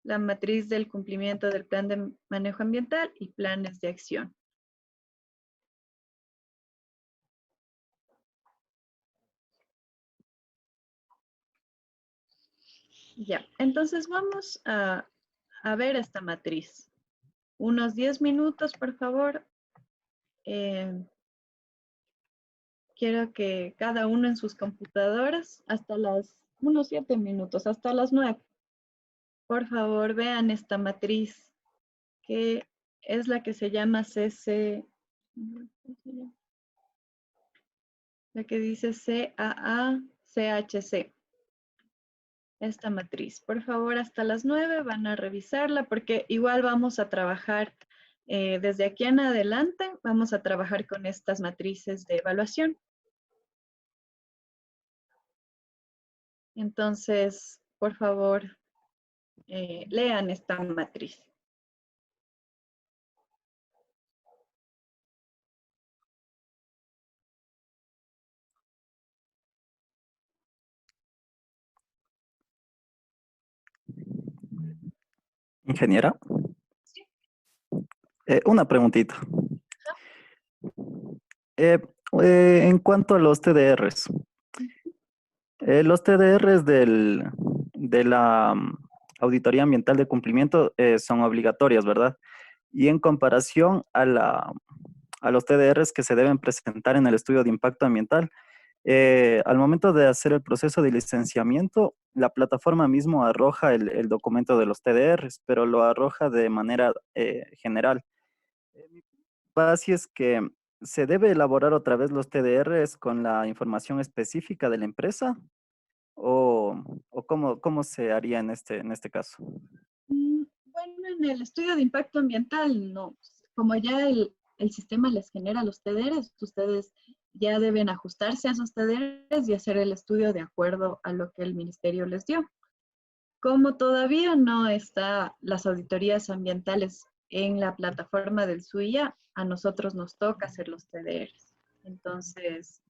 la matriz del cumplimiento del plan de manejo ambiental y planes de acción. Ya, entonces vamos a ver esta matriz. Unos 10 minutos, por favor. Quiero que cada uno en sus computadoras, unos 7 minutos, hasta las 9. Por favor, vean esta matriz, que es la que se llama CC, la que dice CAA-CHC. Esta matriz. Por favor, hasta las 9 van a revisarla porque igual vamos a trabajar desde aquí en adelante, vamos a trabajar con estas matrices de evaluación. Entonces, por favor, lean esta matriz. Ingeniera, una preguntita. Eh, en cuanto a los TDRs, los TDRs de la auditoría ambiental de cumplimiento son obligatorias, ¿verdad? Y en comparación a los TDRs que se deben presentar en el estudio de impacto ambiental, al momento de hacer el proceso de licenciamiento, la plataforma mismo arroja el documento de los TDRs, pero lo arroja de manera general. Si es que se debe elaborar otra vez los TDRs con la información específica de la empresa o cómo se haría en este caso. Bueno, en el estudio de impacto ambiental, no. Como ya el sistema les genera los TDRs, ustedes ya deben ajustarse a esos TDRs y hacer el estudio de acuerdo a lo que el ministerio les dio. Como todavía no está las auditorías ambientales en la plataforma del SUIA, a nosotros nos toca hacer los TDRs. Entonces,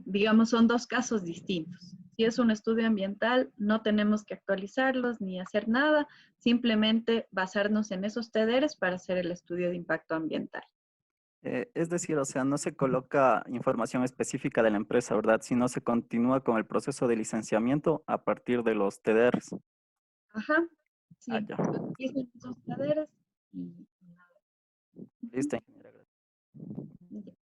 digamos, son dos casos distintos. Si es un estudio ambiental, no tenemos que actualizarlos ni hacer nada, simplemente basarnos en esos TDRs para hacer el estudio de impacto ambiental. Es decir, o sea, no se coloca información específica de la empresa, ¿verdad? Sino se continúa con el proceso de licenciamiento a partir de los TDRs. Ajá, Ah, sí, ya. se utilizan esos TDRs y nada. Listo, ingeniera. Ujú.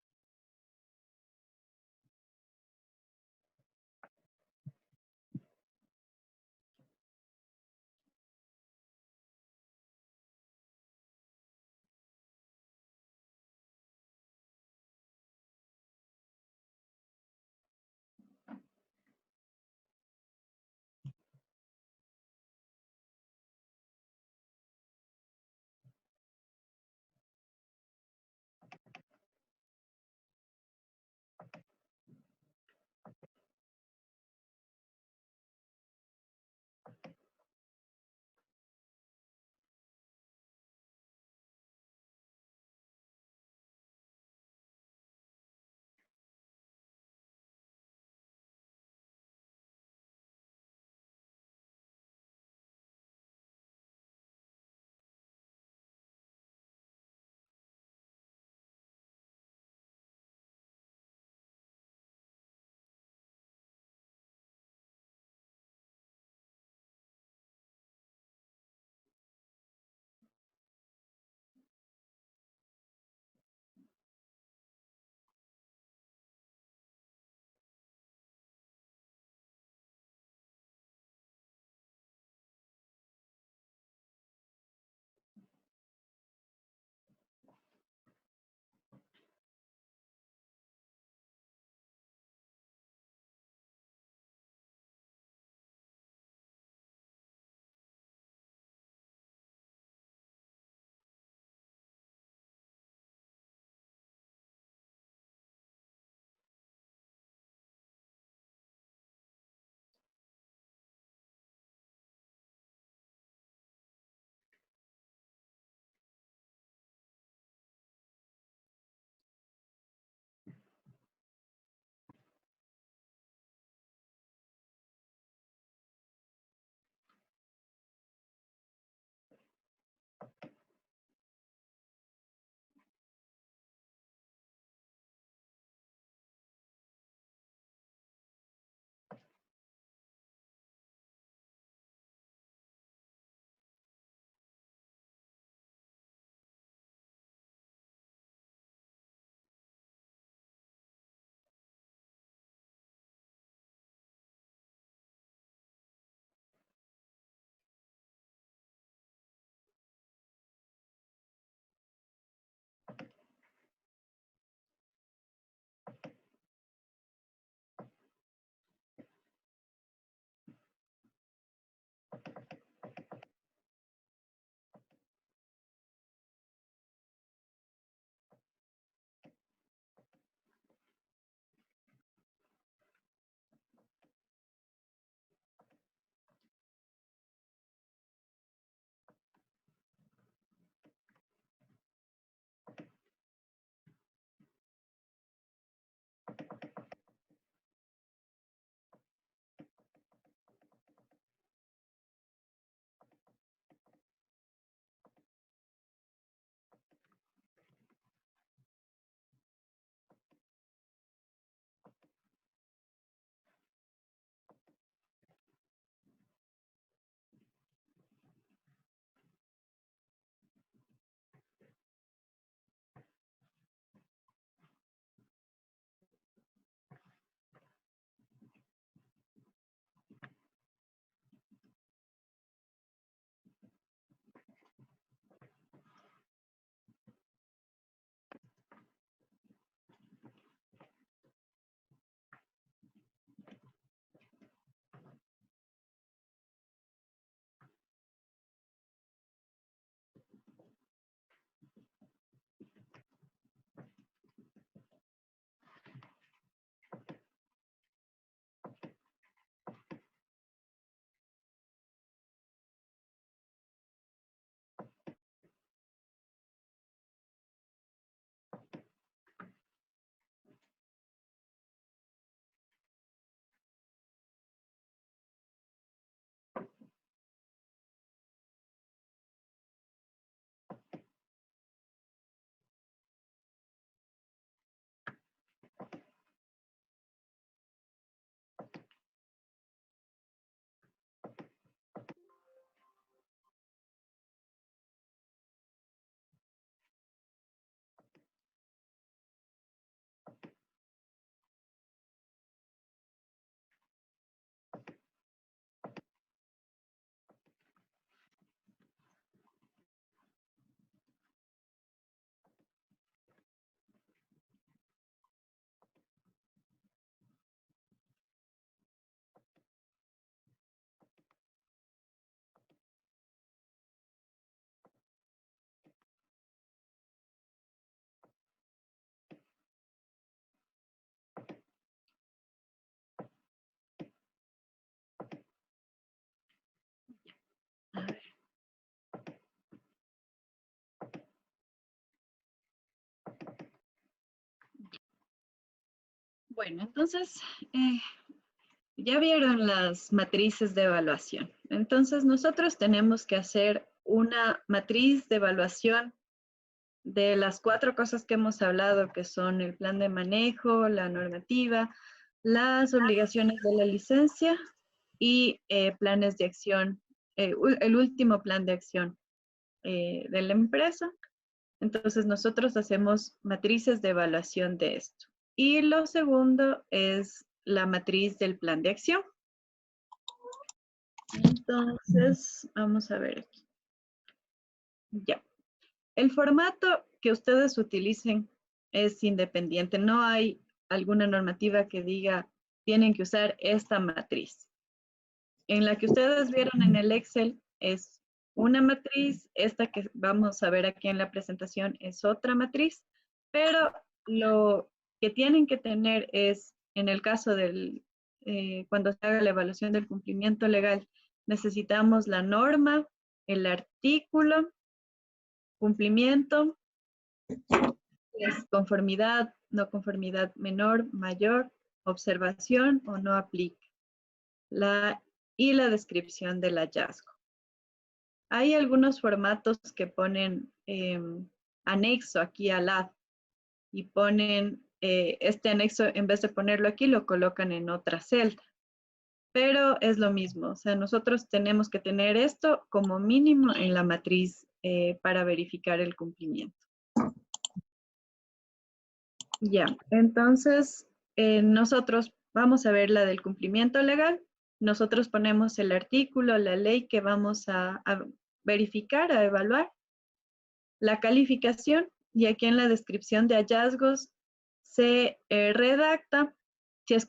Bueno, entonces, ya vieron las matrices de evaluación. Entonces, nosotros tenemos que hacer una matriz de evaluación de las 4 cosas que hemos hablado, que son el plan de manejo, la normativa, las obligaciones de la licencia y planes de acción, el último plan de acción de la empresa. Entonces, nosotros hacemos matrices de evaluación de esto. Y lo segundo es la matriz del plan de acción. Entonces, vamos a ver aquí. Ya. El formato que ustedes utilicen es independiente. No hay alguna normativa que diga tienen que usar esta matriz. En la que ustedes vieron en el Excel es una matriz, esta que vamos a ver aquí en la presentación es otra matriz, pero lo que tienen que tener es, en el caso del, cuando se haga la evaluación del cumplimiento legal, necesitamos la norma, el artículo, cumplimiento, es conformidad, no conformidad menor, mayor, observación o no aplica. Y la descripción del hallazgo. Hay algunos formatos que ponen anexo aquí al lado y ponen este anexo, en vez de ponerlo aquí, lo colocan en otra celda. Pero es lo mismo, o sea, nosotros tenemos que tener esto como mínimo en la matriz para verificar el cumplimiento. Ya, entonces nosotros vamos a ver la del cumplimiento legal. Nosotros ponemos el artículo, la ley que vamos a verificar, a evaluar, la calificación, y aquí en la descripción de hallazgos se redacta si es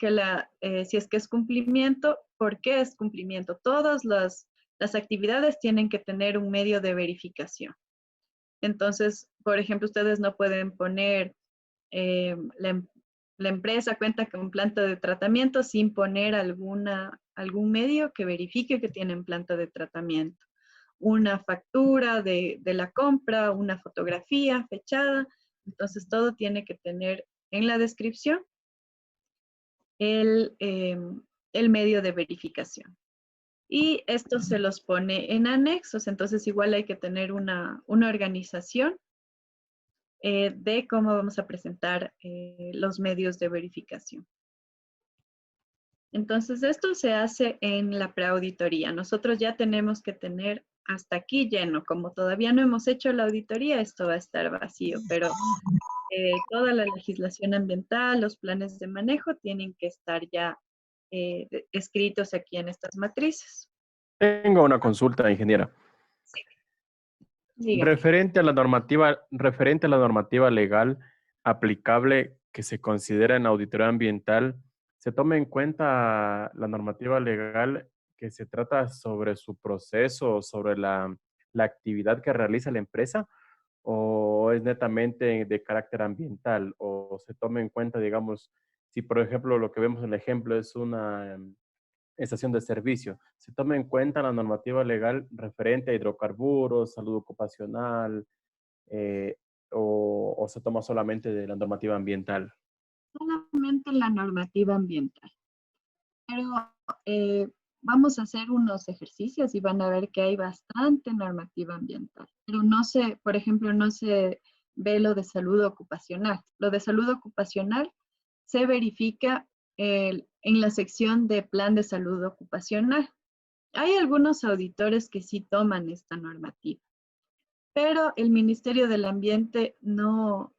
que es cumplimiento, ¿por qué es cumplimiento? Todas las actividades tienen que tener un medio de verificación. Entonces, por ejemplo, ustedes no pueden poner la empresa cuenta con planta de tratamiento sin poner algún medio que verifique que tienen planta de tratamiento. Una factura de la compra, una fotografía fechada. Entonces, todo tiene que tener en la descripción el medio de verificación. Y esto se los pone en anexos, entonces igual hay que tener una organización de cómo vamos a presentar los medios de verificación. Entonces, esto se hace en la preauditoría. Nosotros ya tenemos que tener hasta aquí lleno. Como todavía no hemos hecho la auditoría, esto va a estar vacío, pero toda la legislación ambiental, los planes de manejo tienen que estar ya escritos aquí en estas matrices. Tengo una consulta, ingeniera. Dígame. Referente a la normativa legal aplicable que se considera en auditoría ambiental, ¿se toma en cuenta la normativa legal que se trata sobre su proceso, sobre la actividad que realiza la empresa? ¿O es netamente de carácter ambiental? ¿O se toma en cuenta, digamos, si por ejemplo lo que vemos en el ejemplo es una estación de servicio, se toma en cuenta la normativa legal referente a hidrocarburos, salud ocupacional, eh, o se toma solamente de la normativa ambiental? Solamente la normativa ambiental. Pero vamos a hacer unos ejercicios y van a ver que hay bastante normativa ambiental. Pero no se, por ejemplo, no se ve lo de salud ocupacional. Lo de salud ocupacional se verifica en la sección de plan de salud ocupacional. Hay algunos auditores que sí toman esta normativa, pero el Ministerio del Ambiente no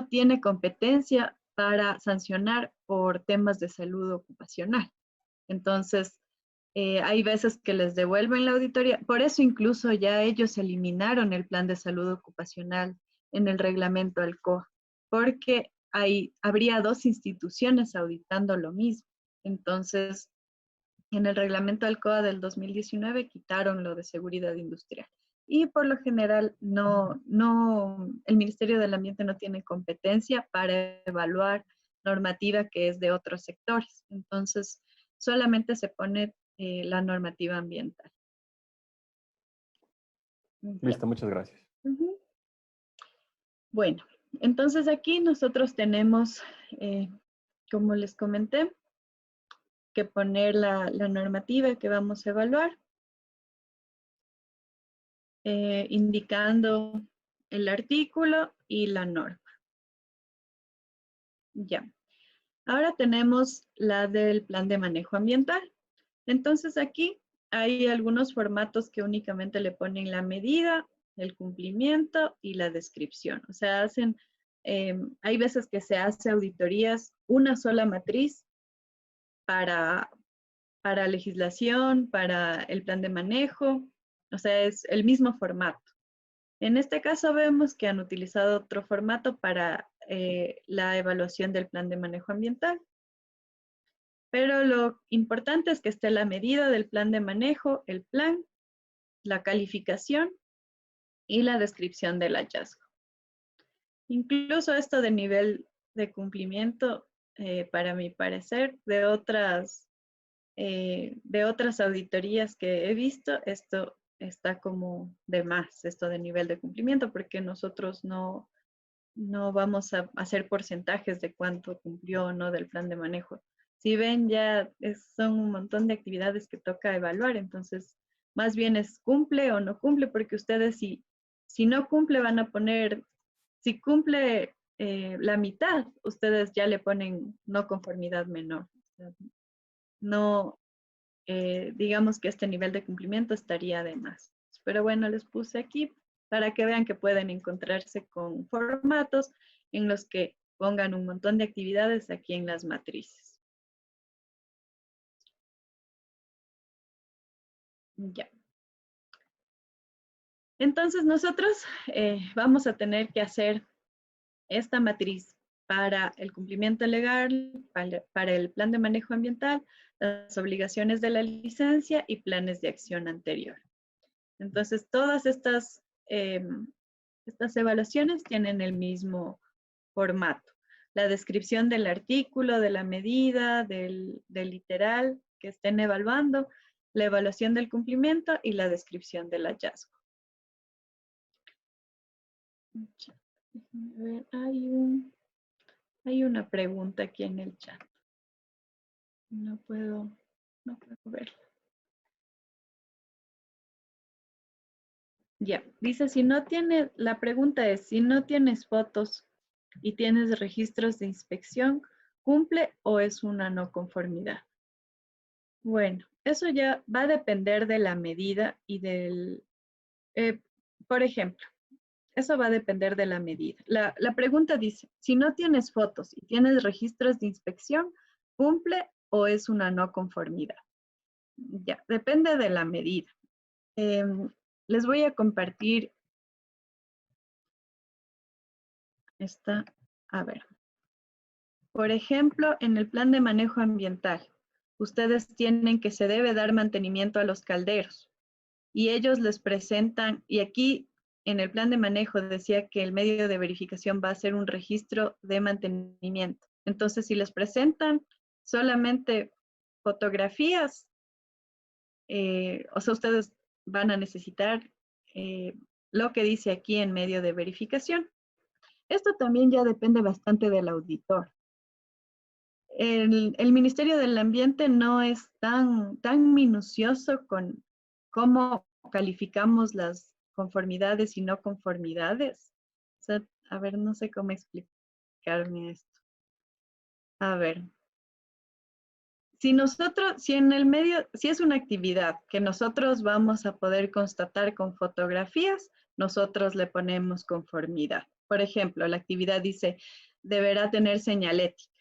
tiene competencia para sancionar por temas de salud ocupacional. Entonces, hay veces que les devuelven la auditoría. Por eso incluso ya ellos eliminaron el plan de salud ocupacional en el reglamento ALCOA, porque habría 2 instituciones auditando lo mismo. Entonces, en el reglamento ALCOA del 2019 quitaron lo de seguridad industrial. Y por lo general, el Ministerio del Ambiente no tiene competencia para evaluar normativa que es de otros sectores. Entonces, solamente se pone la normativa ambiental. Listo, muchas gracias. Uh-huh. Bueno, entonces aquí nosotros tenemos como les comenté, que poner la normativa que vamos a evaluar, indicando el artículo y la norma. Ya. Ahora tenemos la del plan de manejo ambiental. Entonces aquí hay algunos formatos que únicamente le ponen la medida, el cumplimiento y la descripción. O sea, hay veces que se hace auditorías, una sola matriz para legislación, para el plan de manejo. O sea, es el mismo formato. En este caso vemos que han utilizado otro formato para la evaluación del plan de manejo ambiental. Pero lo importante es que esté la medida del plan de manejo, el plan, la calificación y la descripción del hallazgo. Incluso esto de nivel de cumplimiento, para mi parecer, de otras auditorías que he visto, esto está como de más, esto de nivel de cumplimiento, porque nosotros no vamos a hacer porcentajes de cuánto cumplió o no del plan de manejo. Si ven, ya son un montón de actividades que toca evaluar, entonces más bien es cumple o no cumple, porque ustedes si no cumple van a poner, si cumple la mitad, ustedes ya le ponen no conformidad menor. O sea, no, digamos que este nivel de cumplimiento estaría de más. Pero bueno, les puse aquí para que vean que pueden encontrarse con formatos en los que pongan un montón de actividades aquí en las matrices. Ya. Entonces nosotros vamos a tener que hacer esta matriz para el cumplimiento legal, para el plan de manejo ambiental, las obligaciones de la licencia y planes de acción anterior. Entonces, todas estas evaluaciones tienen el mismo formato. La descripción del artículo, de la medida, del literal que estén evaluando, la evaluación del cumplimiento y la descripción del hallazgo. A ver, hay una pregunta aquí en el chat. No puedo verla. Ya, dice, la pregunta es, si no tienes fotos y tienes registros de inspección, ¿cumple o es una no conformidad? Bueno, eso ya va a depender de la medida y por ejemplo, eso va a depender de la medida. La pregunta dice, si no tienes fotos y tienes registros de inspección, ¿cumple o es una no conformidad? Ya, depende de la medida. Les voy a compartir esta, a ver. Por ejemplo, en el plan de manejo ambiental, ustedes tienen que se debe dar mantenimiento a los calderos y ellos les presentan, y aquí en el plan de manejo decía que el medio de verificación va a ser un registro de mantenimiento. Entonces, si les presentan solamente fotografías, o sea, ustedes van a necesitar lo que dice aquí en medio de verificación. Esto también ya depende bastante del auditor. El Ministerio del Ambiente no es tan minucioso con cómo calificamos las conformidades y no conformidades. O sea, a ver, no sé cómo explicarme esto. A ver. Si es una actividad que nosotros vamos a poder constatar con fotografías, nosotros le ponemos conformidad. Por ejemplo, la actividad dice, deberá tener señalética.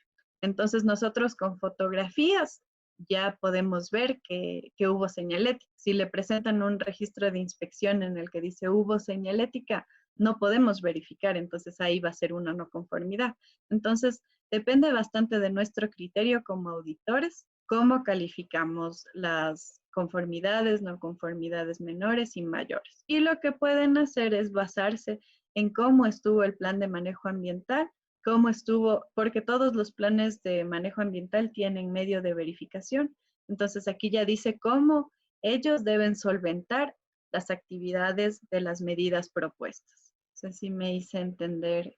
Entonces nosotros con fotografías ya podemos ver que hubo señalética. Si le presentan un registro de inspección en el que dice hubo señalética, no podemos verificar, entonces ahí va a ser una no conformidad. Entonces, depende bastante de nuestro criterio como auditores, cómo calificamos las conformidades, no conformidades menores y mayores. Y lo que pueden hacer es basarse en cómo estuvo el plan de manejo ambiental, cómo estuvo, porque todos los planes de manejo ambiental tienen medio de verificación. Entonces aquí ya dice cómo ellos deben solventar las actividades de las medidas propuestas. No sé si me hice entender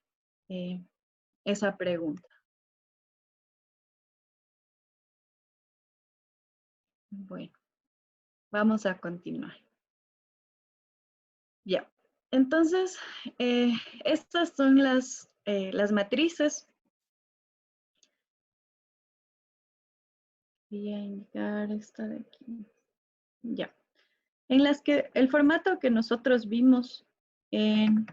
esa pregunta. Bueno, vamos a continuar. Ya. Entonces, estas son las matrices. Voy a indicar esta de aquí. Ya. En las que el formato que nosotros vimos en...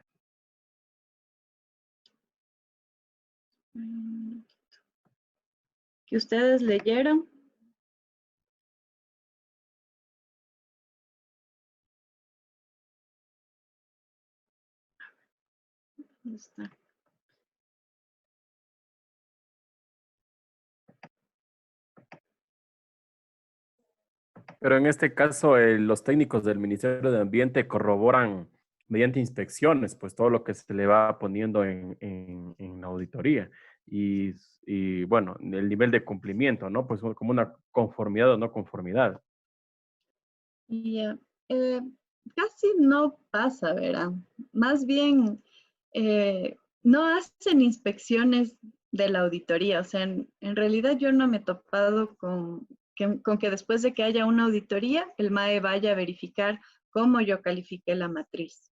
que ustedes leyeron. ¿Dónde está? Pero en este caso, los técnicos del Ministerio de Ambiente corroboran mediante inspecciones, pues todo lo que se le va poniendo en la auditoría. Y bueno, el nivel de cumplimiento, ¿no? Pues como una conformidad o no conformidad. Ya, eh, casi no pasa, verán. Más bien, no hacen inspecciones de la auditoría. O sea, en realidad yo no me he topado con que después de que haya una auditoría, el MAE vaya a verificar cómo yo califiqué la matriz.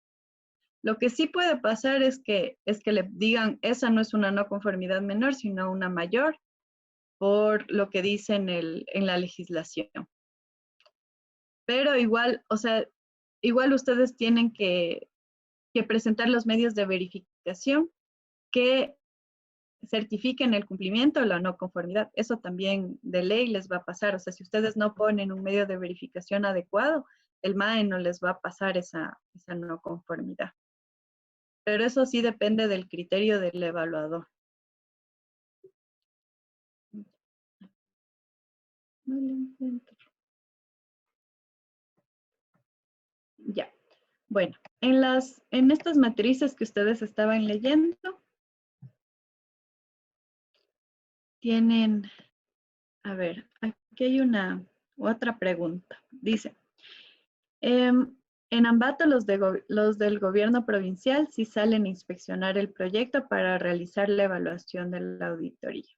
Lo que sí puede pasar es que le digan, esa no es una no conformidad menor, sino una mayor, por lo que dice en la legislación. Pero igual, o sea, igual ustedes tienen que presentar los medios de verificación que certifiquen el cumplimiento o la no conformidad. Eso también de ley les va a pasar. O sea, si ustedes no ponen un medio de verificación adecuado, el MAE no les va a pasar esa no conformidad. Pero eso sí depende del criterio del evaluador. No lo encuentro. Ya. Bueno, en estas matrices que ustedes estaban leyendo, tienen, a ver, aquí hay otra pregunta. Dice, en Ambato los del gobierno provincial sí salen a inspeccionar el proyecto para realizar la evaluación de la auditoría.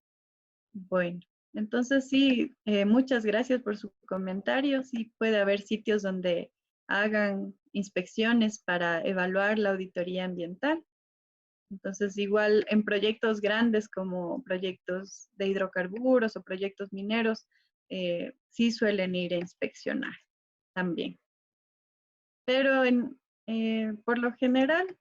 Bueno, entonces sí, muchas gracias por su comentario. Sí puede haber sitios donde hagan inspecciones para evaluar la auditoría ambiental. Entonces, igual en proyectos grandes como proyectos de hidrocarburos o proyectos mineros, sí suelen ir a inspeccionar también. Pero por lo general,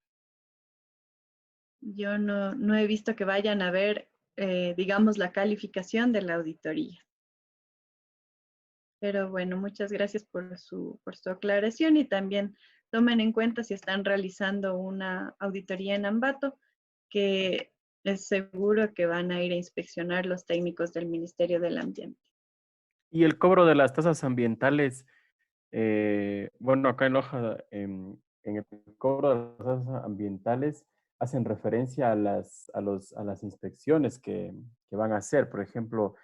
yo no he visto que vayan a ver, digamos, la calificación de la auditoría. Pero bueno, muchas gracias por su aclaración y también tomen en cuenta si están realizando una auditoría en Ambato, que es seguro que van a ir a inspeccionar los técnicos del Ministerio del Ambiente. Y el cobro de las tasas ambientales, bueno, acá en Loja, en el cobro de las tasas ambientales, hacen referencia a las inspecciones que van a hacer. Por ejemplo,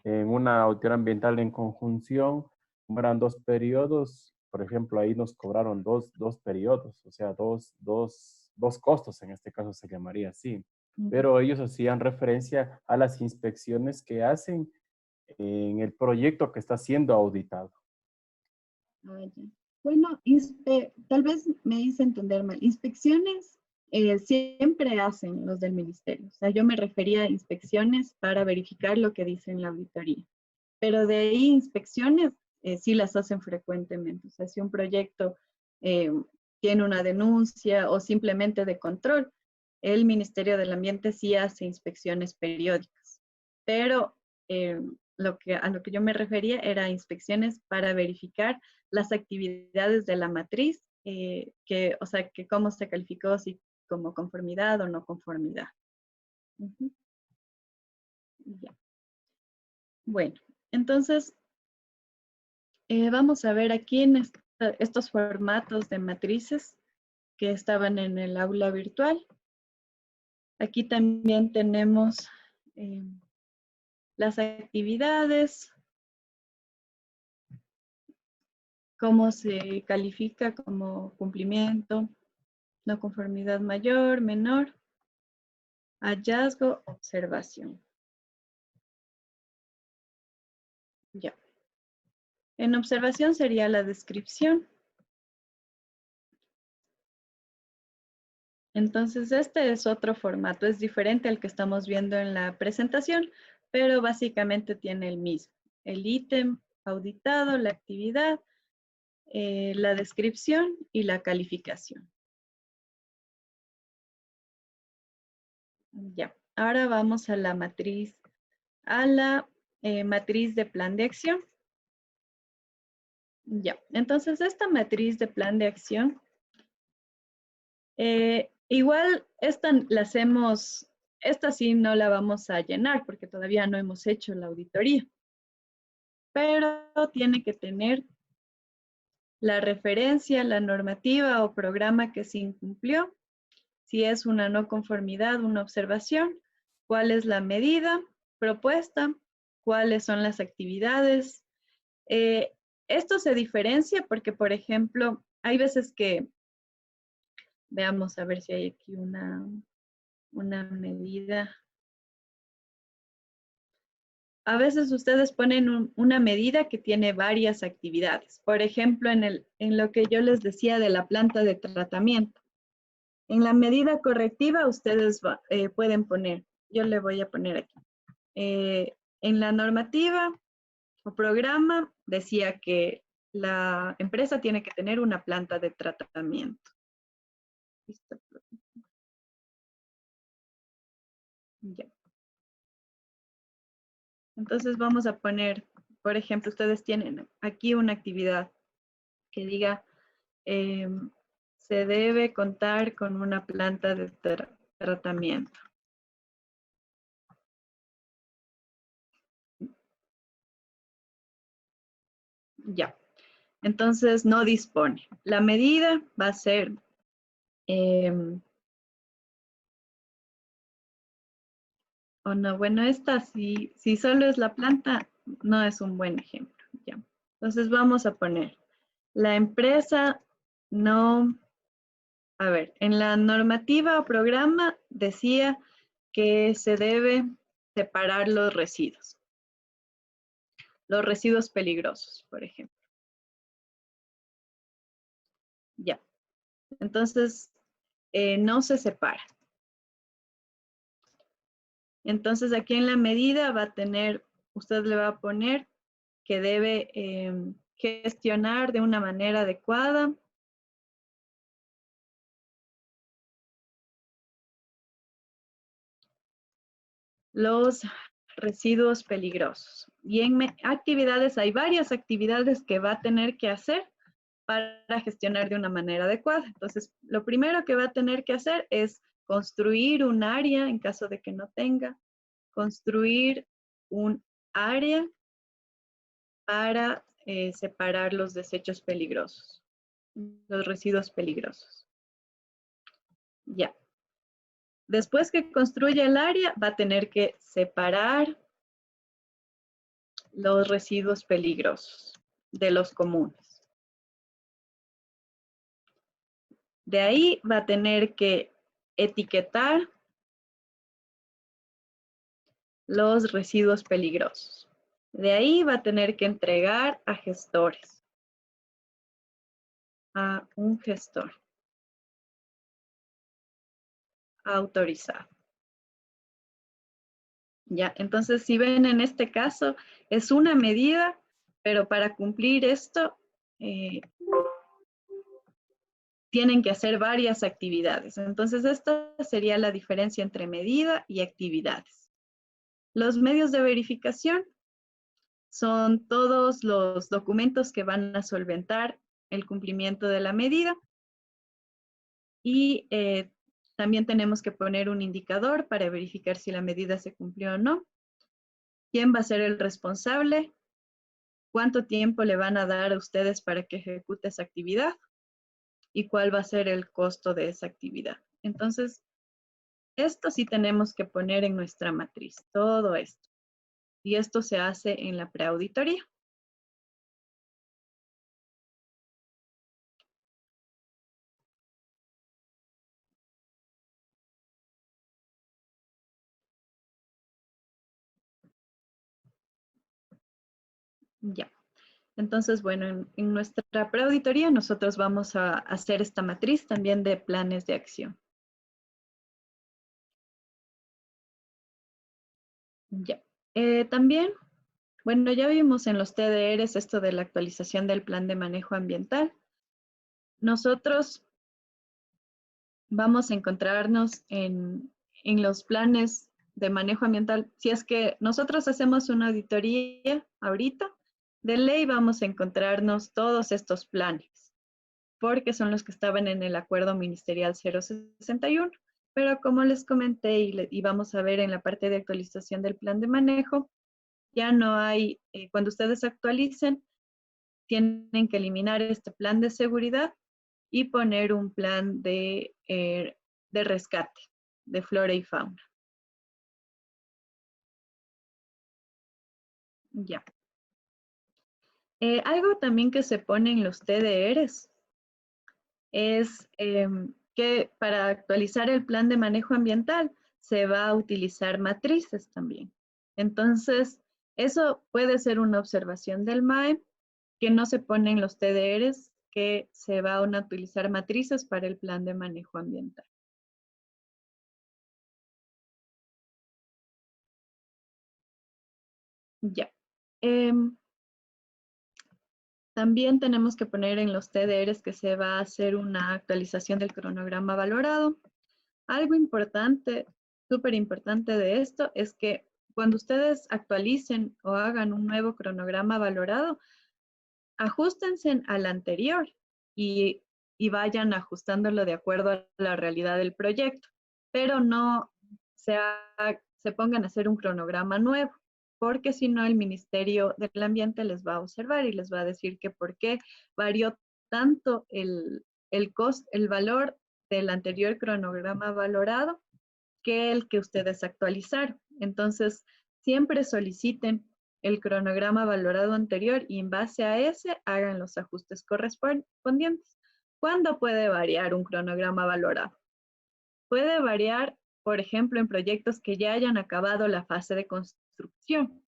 en una auditoría ambiental en conjunción, como eran 2 periodos, por ejemplo, ahí nos cobraron dos periodos, o sea, dos costos, en este caso se llamaría así. Pero ellos hacían referencia a las inspecciones que hacen en el proyecto que está siendo auditado. Ah, ya. Bueno, tal vez me hice entender mal. Inspecciones siempre hacen los del ministerio. O sea, yo me refería a inspecciones para verificar lo que dice en la auditoría. Pero de ahí inspecciones sí las hacen frecuentemente. O sea, si un proyecto eh, tiene una denuncia o simplemente de control, el Ministerio del Ambiente sí hace inspecciones periódicas. Pero a lo que yo me refería era inspecciones para verificar las actividades de la matriz, o sea, que cómo se calificó, si como conformidad o no conformidad. Uh-huh. Ya. Bueno, entonces vamos a ver aquí en estos formatos de matrices que estaban en el aula virtual. Aquí también tenemos las actividades, cómo se califica como cumplimiento, no conformidad mayor, menor, hallazgo, observación. Ya. En observación sería la descripción. Entonces, este es otro formato, es diferente al que estamos viendo en la presentación, pero básicamente tiene el mismo. El ítem auditado, la actividad, la descripción y la calificación. Ya, ahora vamos a la matriz, matriz de plan de acción. Ya, entonces esta matriz de plan de acción, igual esta sí no la vamos a llenar porque todavía no hemos hecho la auditoría, pero tiene que tener la referencia, la normativa o programa que se incumplió, si es una no conformidad, una observación, cuál es la medida propuesta, cuáles son las actividades. Esto se diferencia porque, por ejemplo, hay veces que, veamos a ver si hay aquí una medida. A veces ustedes ponen una medida que tiene varias actividades. Por ejemplo, en lo que yo les decía de la planta de tratamiento. En la medida correctiva ustedes pueden poner, yo le voy a poner aquí. En la normativa o programa decía que la empresa tiene que tener una planta de tratamiento. Listo. Ya. Entonces vamos a poner, por ejemplo, ustedes tienen aquí una actividad que diga, se debe contar con una planta de tratamiento. Ya. Entonces no dispone. La medida va a ser o no, bueno, esta si solo es la planta, no es un buen ejemplo. Ya. Entonces vamos a poner, la empresa no, a ver, en la normativa o programa decía que se debe separar los residuos peligrosos, por ejemplo. Ya. Entonces, no se separa. Entonces, aquí en la medida va a tener, usted le va a poner que debe gestionar de una manera adecuada los residuos peligrosos. Y en actividades, hay varias actividades que va a tener que hacer para gestionar de una manera adecuada. Entonces, lo primero que va a tener que hacer es construir un área, en caso de que no tenga, construir un área para separar los desechos peligrosos, los residuos peligrosos. Ya. Después que construya el área, va a tener que separar los residuos peligrosos de los comunes. De ahí va a tener que etiquetar los residuos peligrosos. De ahí va a tener que entregar a gestores, a un gestor autorizado. Ya, entonces si ven en este caso es una medida, pero para cumplir esto tienen que hacer varias actividades. Entonces esta sería la diferencia entre medida y actividades. Los medios de verificación son todos los documentos que van a solventar el cumplimiento de la medida y también tenemos que poner un indicador para verificar si la medida se cumplió o no. ¿Quién va a ser el responsable? ¿Cuánto tiempo le van a dar a ustedes para que ejecute esa actividad? ¿Y cuál va a ser el costo de esa actividad? Entonces, esto sí tenemos que poner en nuestra matriz, todo esto. Y esto se hace en la preauditoría. Ya. Entonces, bueno, en nuestra preauditoría nosotros vamos a hacer esta matriz también de planes de acción. Ya. También, bueno, ya vimos en los TDRs esto de la actualización del plan de manejo ambiental. Nosotros vamos a encontrarnos en los planes de manejo ambiental. Si es que nosotros hacemos una auditoría ahorita, de ley vamos a encontrarnos todos estos planes, porque son los que estaban en el acuerdo ministerial 061. Pero como les comenté y vamos a ver en la parte de actualización del plan de manejo, ya no hay, cuando ustedes actualicen, tienen que eliminar este plan de seguridad y poner un plan de rescate de flora y fauna. Ya. Algo también que se pone en los TDRs es que para actualizar el plan de manejo ambiental se va a utilizar matrices también. Entonces, eso puede ser una observación del MAE, que no se pone en los TDRs, que se van a utilizar matrices para el plan de manejo ambiental. Ya. También tenemos que poner en los TDRs que se va a hacer una actualización del cronograma valorado. Algo importante, súper importante de esto, es que cuando ustedes actualicen o hagan un nuevo cronograma valorado, ajustense al anterior y vayan ajustándolo de acuerdo a la realidad del proyecto, pero no se pongan a hacer un cronograma nuevo, porque si no el Ministerio del Ambiente les va a observar y les va a decir que por qué varió tanto el valor del anterior cronograma valorado que el que ustedes actualizaron. Entonces, siempre soliciten el cronograma valorado anterior y en base a ese hagan los ajustes correspondientes. ¿Cuándo puede variar un cronograma valorado? Puede variar, por ejemplo, en proyectos que ya hayan acabado la fase de construcción,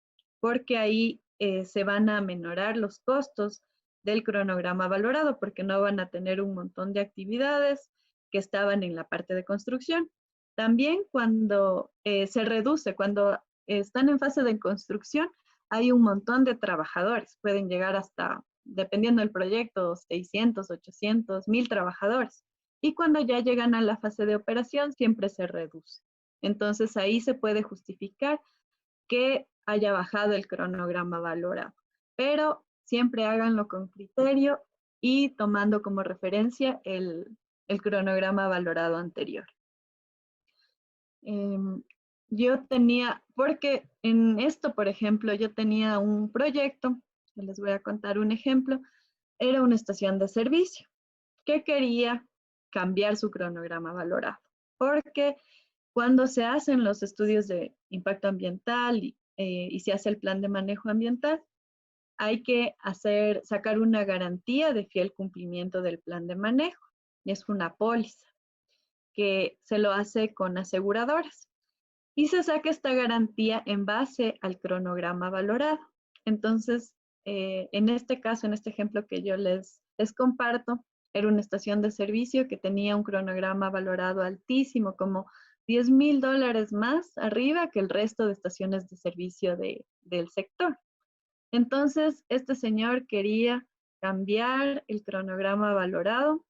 porque ahí se van a aminorar los costos del cronograma valorado, porque no van a tener un montón de actividades que estaban en la parte de construcción. También cuando se reduce, cuando están en fase de construcción, hay un montón de trabajadores, pueden llegar hasta, dependiendo del proyecto, 600, 800, 1000 trabajadores. Y cuando ya llegan a la fase de operación, siempre se reduce. Entonces ahí se puede justificar que haya bajado el cronograma valorado. Pero siempre háganlo con criterio y tomando como referencia el cronograma valorado anterior. Yo tenía, porque en esto, por ejemplo, yo tenía un proyecto, les voy a contar un ejemplo, era una estación de servicio que quería cambiar su cronograma valorado, porque cuando se hacen los estudios de impacto ambiental y se hace el plan de manejo ambiental, hay que sacar una garantía de fiel cumplimiento del plan de manejo, y es una póliza que se lo hace con aseguradoras. Y se saca esta garantía en base al cronograma valorado. Entonces, en este caso, en este ejemplo que yo les comparto, era una estación de servicio que tenía un cronograma valorado altísimo, como $10,000 más arriba que el resto de estaciones de servicio del sector. Entonces, este señor quería cambiar el cronograma valorado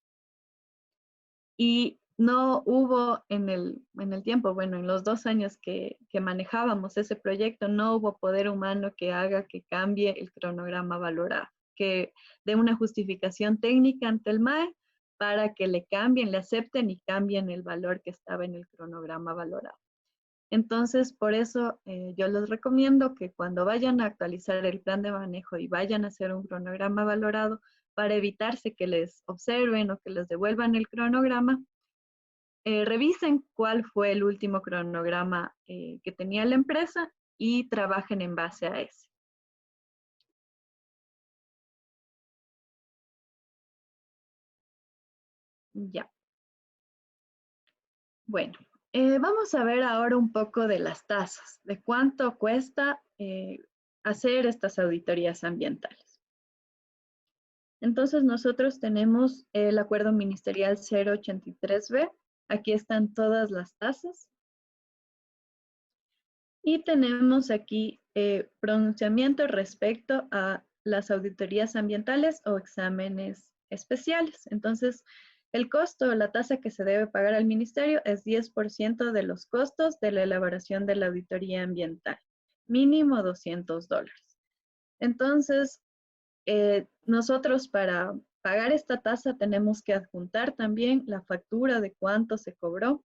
y no hubo en el tiempo, bueno, en los 2 años que manejábamos ese proyecto, no hubo poder humano que haga que cambie el cronograma valorado, que dé una justificación técnica ante el MAE para que le cambien, le acepten y cambien el valor que estaba en el cronograma valorado. Entonces, por eso yo les recomiendo que cuando vayan a actualizar el plan de manejo y vayan a hacer un cronograma valorado, para evitarse que les observen o que les devuelvan el cronograma, revisen cuál fue el último cronograma que tenía la empresa y trabajen en base a ese. Ya. Bueno, vamos a ver ahora un poco de las tasas, de cuánto cuesta hacer estas auditorías ambientales. Entonces nosotros tenemos el acuerdo ministerial 083B. Aquí están todas las tasas. Y tenemos aquí pronunciamiento respecto a las auditorías ambientales o exámenes especiales. Entonces, el costo o la tasa que se debe pagar al ministerio es 10% de los costos de la elaboración de la auditoría ambiental, mínimo $200. Entonces, nosotros para pagar esta tasa tenemos que adjuntar también la factura de cuánto se cobró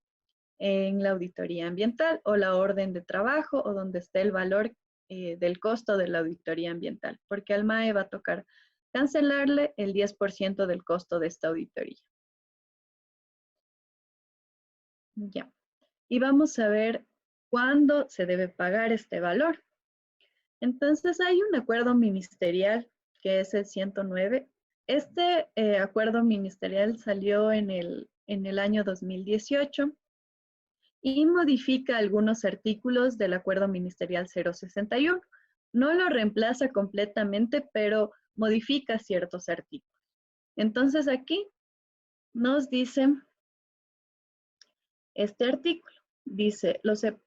en la auditoría ambiental o la orden de trabajo o donde esté el valor del costo de la auditoría ambiental, porque al MAE va a tocar cancelarle el 10% del costo de esta auditoría. Ya. Y vamos a ver cuándo se debe pagar este valor. Entonces hay un acuerdo ministerial que es el 109. Este acuerdo ministerial salió en el año 2018 y modifica algunos artículos del acuerdo ministerial 061. No lo reemplaza completamente, pero modifica ciertos artículos. Entonces aquí nos dice este artículo. Dice,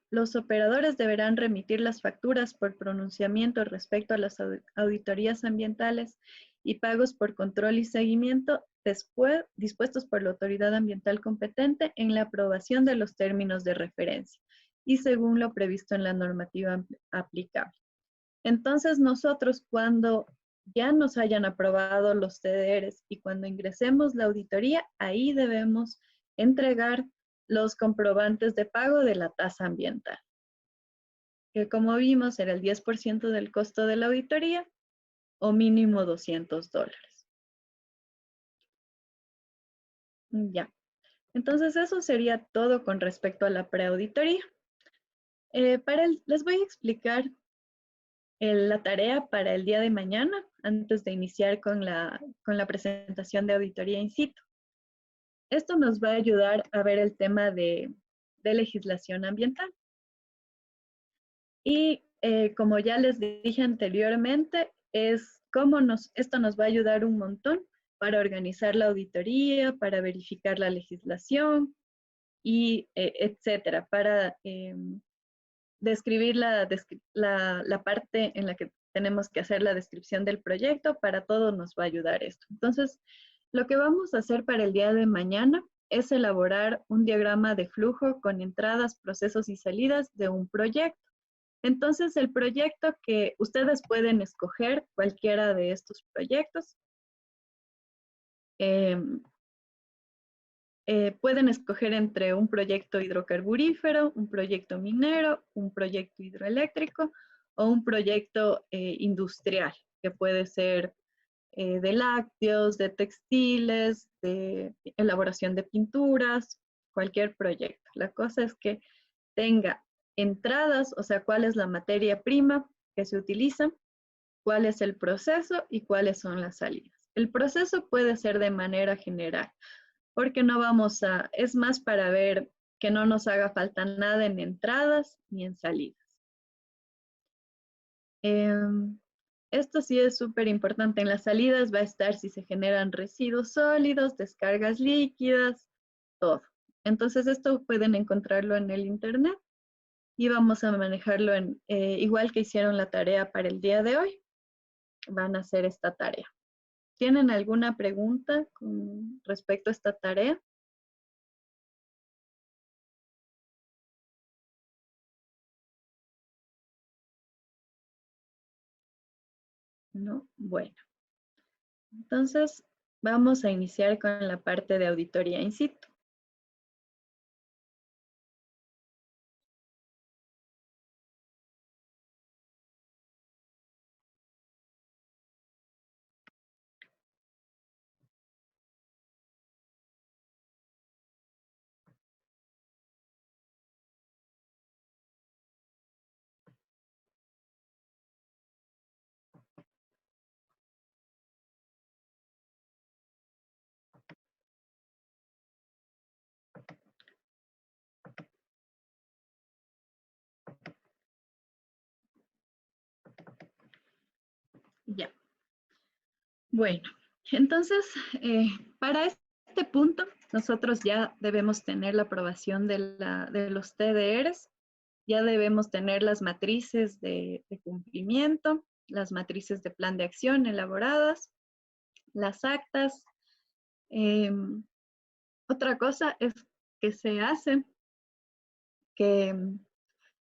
los operadores deberán remitir las facturas por pronunciamiento respecto a las auditorías ambientales y pagos por control y seguimiento dispuestos por la autoridad ambiental competente en la aprobación de los términos de referencia y según lo previsto en la normativa aplicable. Entonces nosotros cuando ya nos hayan aprobado los TDRs y cuando ingresemos la auditoría, ahí debemos entregar los comprobantes de pago de la tasa ambiental, que como vimos era el 10% del costo de la auditoría o mínimo $200. Ya, entonces eso sería todo con respecto a la preauditoría. Les voy a explicar la tarea para el día de mañana antes de iniciar con la presentación de auditoría in situ. Esto nos va a ayudar a ver el tema de legislación ambiental. Y como ya les dije anteriormente, esto nos va a ayudar un montón para organizar la auditoría, para verificar la legislación y etcétera, para describir la parte en la que tenemos que hacer la descripción del proyecto. Para todo nos va a ayudar esto. Entonces, lo que vamos a hacer para el día de mañana es elaborar un diagrama de flujo con entradas, procesos y salidas de un proyecto. Entonces, el proyecto que ustedes pueden escoger, cualquiera de estos proyectos, pueden escoger entre un proyecto hidrocarburífero, un proyecto minero, un proyecto hidroeléctrico o un proyecto industrial, que puede ser de lácteos, de textiles, de elaboración de pinturas, cualquier proyecto. La cosa es que tenga entradas, o sea, cuál es la materia prima que se utiliza, cuál es el proceso y cuáles son las salidas. El proceso puede ser de manera general, porque no es más para ver que no nos haga falta nada en entradas ni en salidas. Esto sí es súper importante. En las salidas va a estar si se generan residuos sólidos, descargas líquidas, todo. Entonces esto pueden encontrarlo en el internet y vamos a manejarlo igual que hicieron la tarea para el día de hoy. Van a hacer esta tarea. ¿Tienen alguna pregunta con respecto a esta tarea? No, bueno. Entonces, vamos a iniciar con la parte de auditoría in situ. Ya. Bueno, Entonces, para este punto, nosotros ya debemos tener la aprobación de los TDRs, ya debemos tener las matrices de cumplimiento, las matrices de plan de acción elaboradas, las actas. Otra cosa es que se hace, que,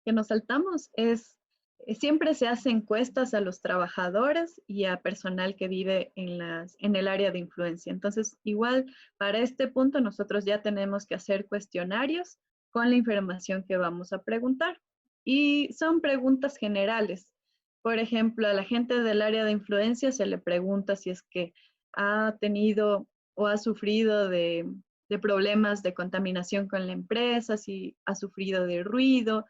que nos saltamos, es siempre se hace encuestas a los trabajadores y a personal que vive en el área de influencia. Entonces, igual para este punto nosotros ya tenemos que hacer cuestionarios con la información que vamos a preguntar. Y son preguntas generales. Por ejemplo, a la gente del área de influencia se le pregunta si es que ha tenido o ha sufrido de problemas de contaminación con la empresa, si ha sufrido de ruido,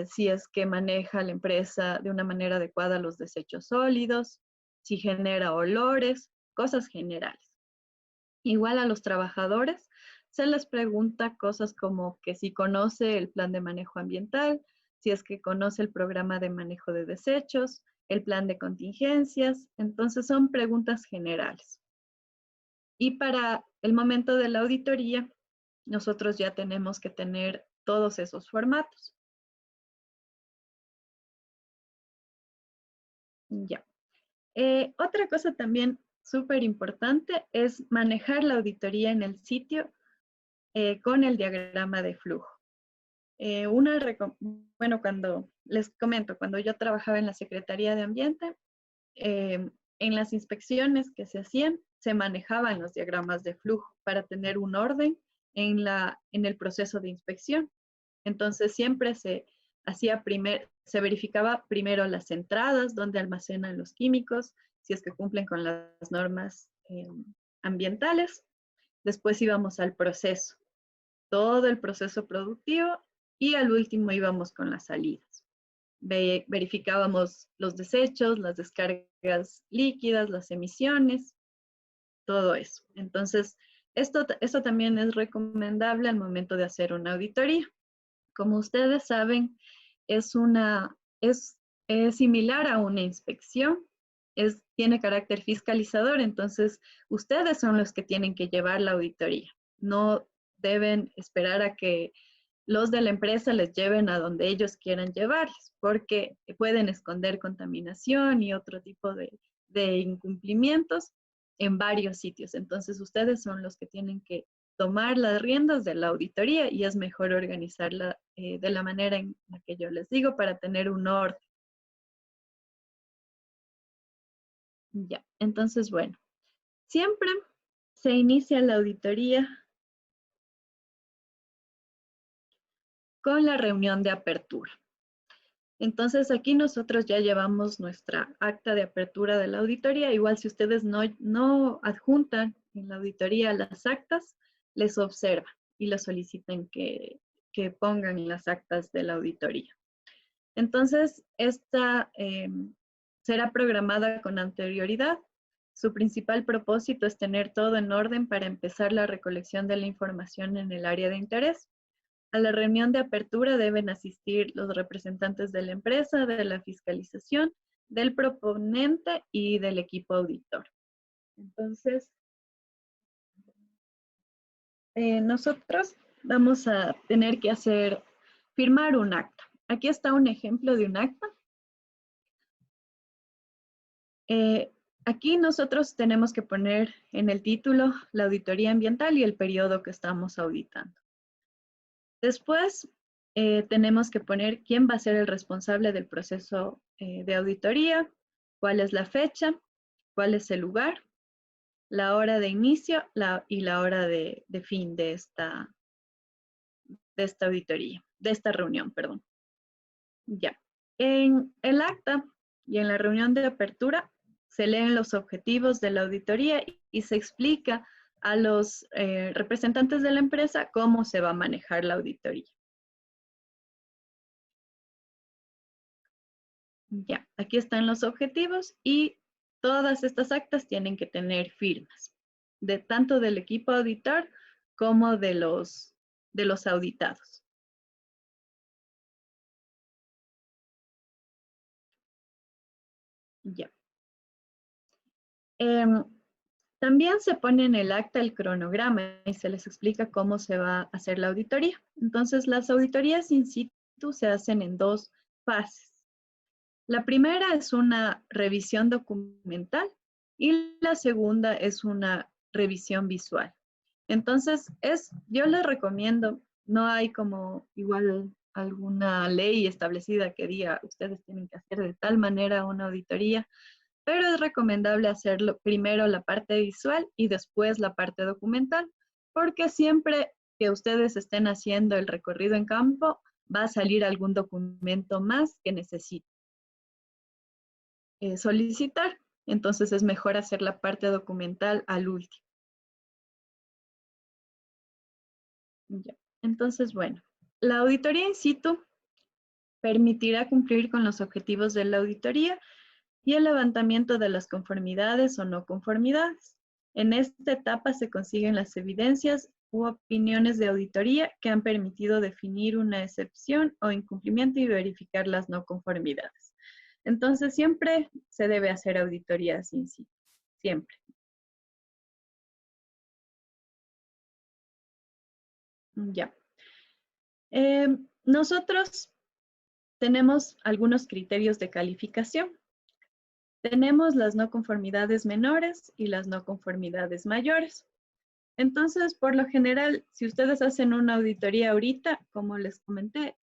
si es que maneja la empresa de una manera adecuada los desechos sólidos, si genera olores, cosas generales. Igual a los trabajadores se les pregunta cosas como que si conoce el plan de manejo ambiental, si es que conoce el programa de manejo de desechos, el plan de contingencias. Entonces son preguntas generales. Y para el momento de la auditoría, nosotros ya tenemos que tener todos esos formatos. Ya. Otra cosa también súper importante es manejar la auditoría en el sitio con el diagrama de flujo. Bueno, cuando les comento, cuando yo trabajaba en la Secretaría de Ambiente, en las inspecciones que se hacían, se manejaban los diagramas de flujo para tener un orden en el proceso de inspección. Entonces siempre se verificaba primero las entradas, donde almacenan los químicos, si es que cumplen con las normas ambientales. Después íbamos al proceso, todo el proceso productivo, y al último íbamos con las salidas. Verificábamos los desechos, las descargas líquidas, las emisiones, todo eso. Entonces, esto también es recomendable al momento de hacer una auditoría. Como ustedes saben, es, es similar a una inspección, tiene carácter fiscalizador, entonces ustedes son los que tienen que llevar la auditoría. No deben esperar a que los de la empresa les lleven a donde ellos quieran llevarles, porque pueden esconder contaminación y otro tipo de incumplimientos en varios sitios. Entonces ustedes son los que tienen que tomar las riendas de la auditoría y es mejor organizarla de la manera en la que yo les digo para tener un orden. Ya, entonces, bueno, siempre se inicia la auditoría con la reunión de apertura. Entonces, aquí nosotros ya llevamos nuestra acta de apertura de la auditoría. Igual si ustedes no adjuntan en la auditoría las actas, les observan y les solicitan que pongan las actas de la auditoría. Entonces, esta será programada con anterioridad. Su principal propósito es tener todo en orden para empezar la recolección de la información en el área de interés. A la reunión de apertura deben asistir los representantes de la empresa, de la fiscalización, del proponente y del equipo auditor. Entonces, nosotros vamos a tener que firmar un acta. Aquí está un ejemplo de un acta. Aquí nosotros tenemos que poner en el título la auditoría ambiental y el periodo que estamos auditando. Después tenemos que poner quién va a ser el responsable del proceso de auditoría, cuál es la fecha, cuál es el lugar, la hora de inicio y la hora de fin de esta auditoría, de esta reunión, perdón. Ya. En el acta y en la reunión de apertura se leen los objetivos de la auditoría y se explica a los representantes de la empresa cómo se va a manejar la auditoría. Ya, aquí están los objetivos y todas estas actas tienen que tener firmas, tanto del equipo auditor como de los auditados. Ya. También se pone en el acta el cronograma y se les explica cómo se va a hacer la auditoría. Entonces, las auditorías in situ se hacen en dos fases. La primera es una revisión documental y la segunda es una revisión visual. Entonces, yo les recomiendo, no hay como igual alguna ley establecida que diga ustedes tienen que hacer de tal manera una auditoría, pero es recomendable hacerlo primero la parte visual y después la parte documental, porque siempre que ustedes estén haciendo el recorrido en campo, va a salir algún documento más que necesiten solicitar. Entonces es mejor hacer la parte documental al último. Ya. Entonces, bueno, la auditoría in situ permitirá cumplir con los objetivos de la auditoría y el levantamiento de las conformidades o no conformidades. En esta etapa se consiguen las evidencias u opiniones de auditoría que han permitido definir una excepción o incumplimiento y verificar las no conformidades. Entonces, siempre se debe hacer auditorías in situ, siempre. Ya. Nosotros tenemos algunos criterios de calificación. Tenemos las no conformidades menores y las no conformidades mayores. Entonces, por lo general, si ustedes hacen una auditoría ahorita, como les comenté,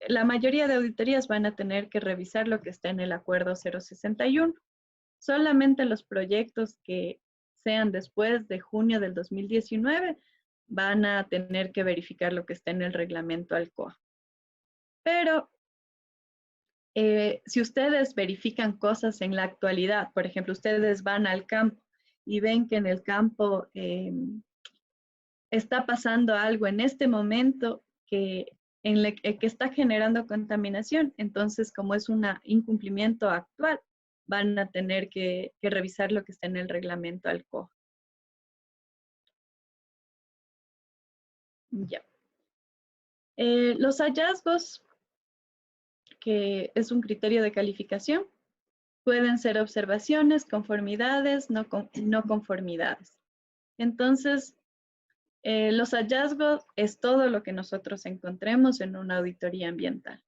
la mayoría de auditorías van a tener que revisar lo que está en el acuerdo 061. Solamente los proyectos que sean después de junio del 2019 van a tener que verificar lo que está en el reglamento Alcoa. Pero si ustedes verifican cosas en la actualidad, por ejemplo, ustedes van al campo y ven que en el campo está pasando algo en este momento que está generando contaminación, entonces como es un incumplimiento actual, van a tener que revisar lo que está en el reglamento Alcoa. Ya. Los hallazgos, que es un criterio de calificación, pueden ser observaciones, conformidades, no conformidades. Entonces, los hallazgos es todo lo que nosotros encontremos en una auditoría ambiental.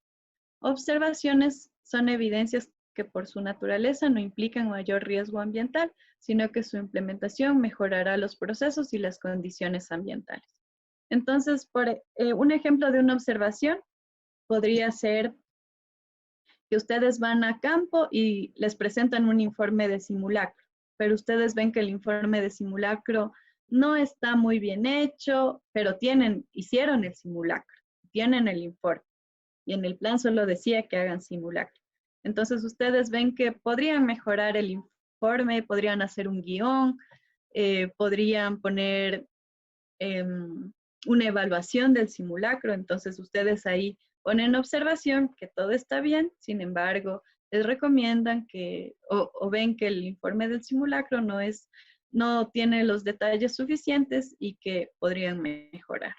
Observaciones son evidencias que por su naturaleza no implican mayor riesgo ambiental, sino que su implementación mejorará los procesos y las condiciones ambientales. Entonces, un ejemplo de una observación podría ser que ustedes van a campo y les presentan un informe de simulacro, pero ustedes ven que el informe de simulacro no está muy bien hecho, pero hicieron el simulacro, tienen el informe, y en el plan solo decía que hagan simulacro. Entonces ustedes ven que podrían mejorar el informe, podrían hacer un guión, podrían poner una evaluación del simulacro, entonces ustedes ahí ponen observación que todo está bien, sin embargo, les recomiendan o ven que el informe del simulacro no tiene los detalles suficientes y que podrían mejorar.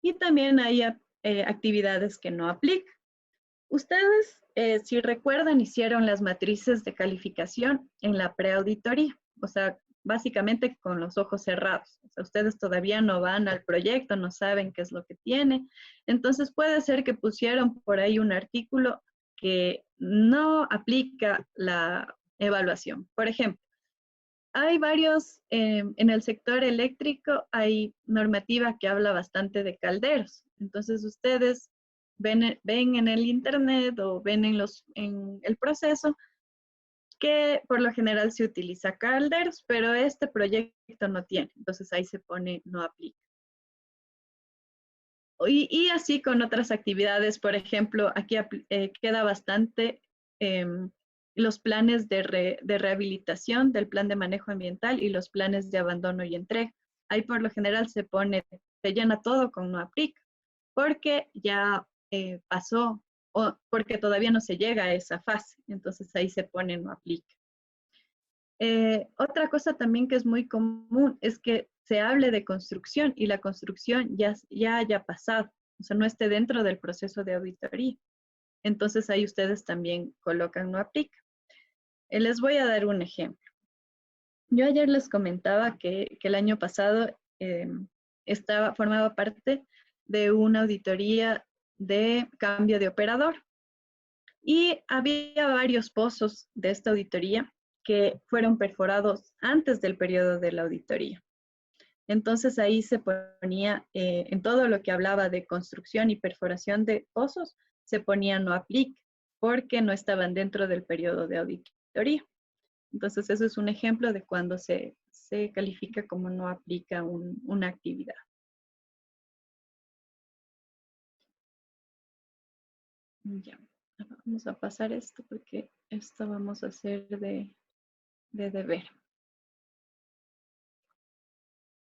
Y también hay actividades que no aplican. Ustedes, si recuerdan, hicieron las matrices de calificación en la preauditoría, o sea, básicamente con los ojos cerrados. O sea, ustedes todavía no van al proyecto, no saben qué es lo que tiene. Entonces puede ser que pusieron por ahí un artículo que no aplica la evaluación. Por ejemplo, hay varios, en el sector eléctrico hay normativa que habla bastante de calderos. Entonces ustedes ven en el internet o ven en el proceso que por lo general se utiliza calderos, pero este proyecto no tiene. Entonces ahí se pone no aplica. Y así con otras actividades, por ejemplo, aquí queda bastante los planes de rehabilitación del plan de manejo ambiental y los planes de abandono y entrega. Ahí por lo general se llena todo con no aplica, porque ya pasó o porque todavía no se llega a esa fase. Entonces ahí se pone no aplica. Otra cosa también que es muy común es que se hable de construcción y la construcción ya haya pasado, o sea, no esté dentro del proceso de auditoría. Entonces ahí ustedes también colocan no aplica. Les voy a dar un ejemplo. Yo ayer les comentaba que el año pasado formaba parte de una auditoría de cambio de operador. Y había varios pozos de esta auditoría que fueron perforados antes del periodo de la auditoría. Entonces ahí se ponía, en todo lo que hablaba de construcción y perforación de pozos, se ponía no aplique, porque no estaban dentro del periodo de auditoría. Entonces eso es un ejemplo de cuando se califica como no aplica una actividad. Ya, vamos a pasar esto porque esto vamos a hacer de deber.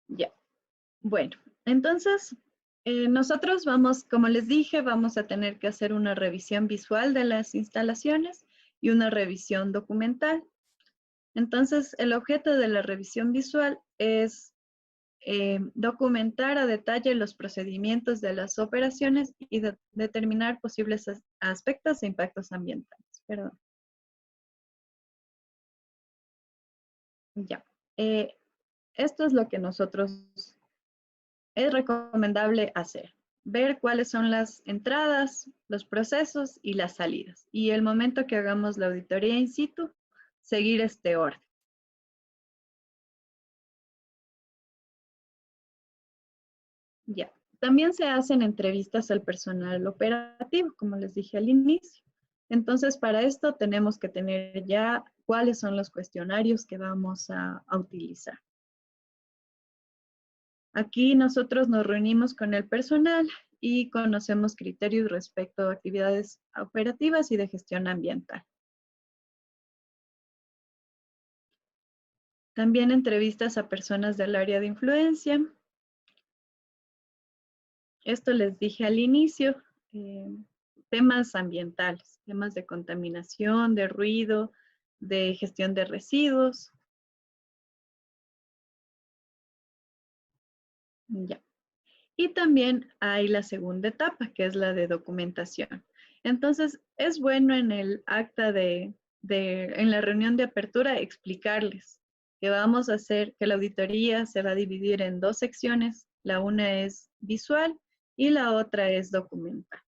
Ya, bueno, entonces nosotros vamos, como les dije, vamos a tener que hacer una revisión visual de las instalaciones y una revisión documental. Entonces, el objeto de la revisión visual es documentar a detalle los procedimientos de las operaciones y determinar posibles aspectos e impactos ambientales. Perdón. Ya. Esto es lo que es recomendable hacer. Ver cuáles son las entradas, los procesos y las salidas. Y el momento que hagamos la auditoría in situ, seguir este orden. Ya. También se hacen entrevistas al personal operativo, como les dije al inicio. Entonces, para esto tenemos que tener ya cuáles son los cuestionarios que vamos a utilizar. Aquí nosotros nos reunimos con el personal y conocemos criterios respecto a actividades operativas y de gestión ambiental. También entrevistas a personas del área de influencia. Esto les dije al inicio, temas ambientales, temas de contaminación, de ruido, de gestión de residuos. Ya. Y también hay la segunda etapa, que es la de documentación. Entonces, es bueno en el acta en la reunión de apertura explicarles que vamos a hacer, que la auditoría se va a dividir en dos secciones. La una es visual y la otra es documental.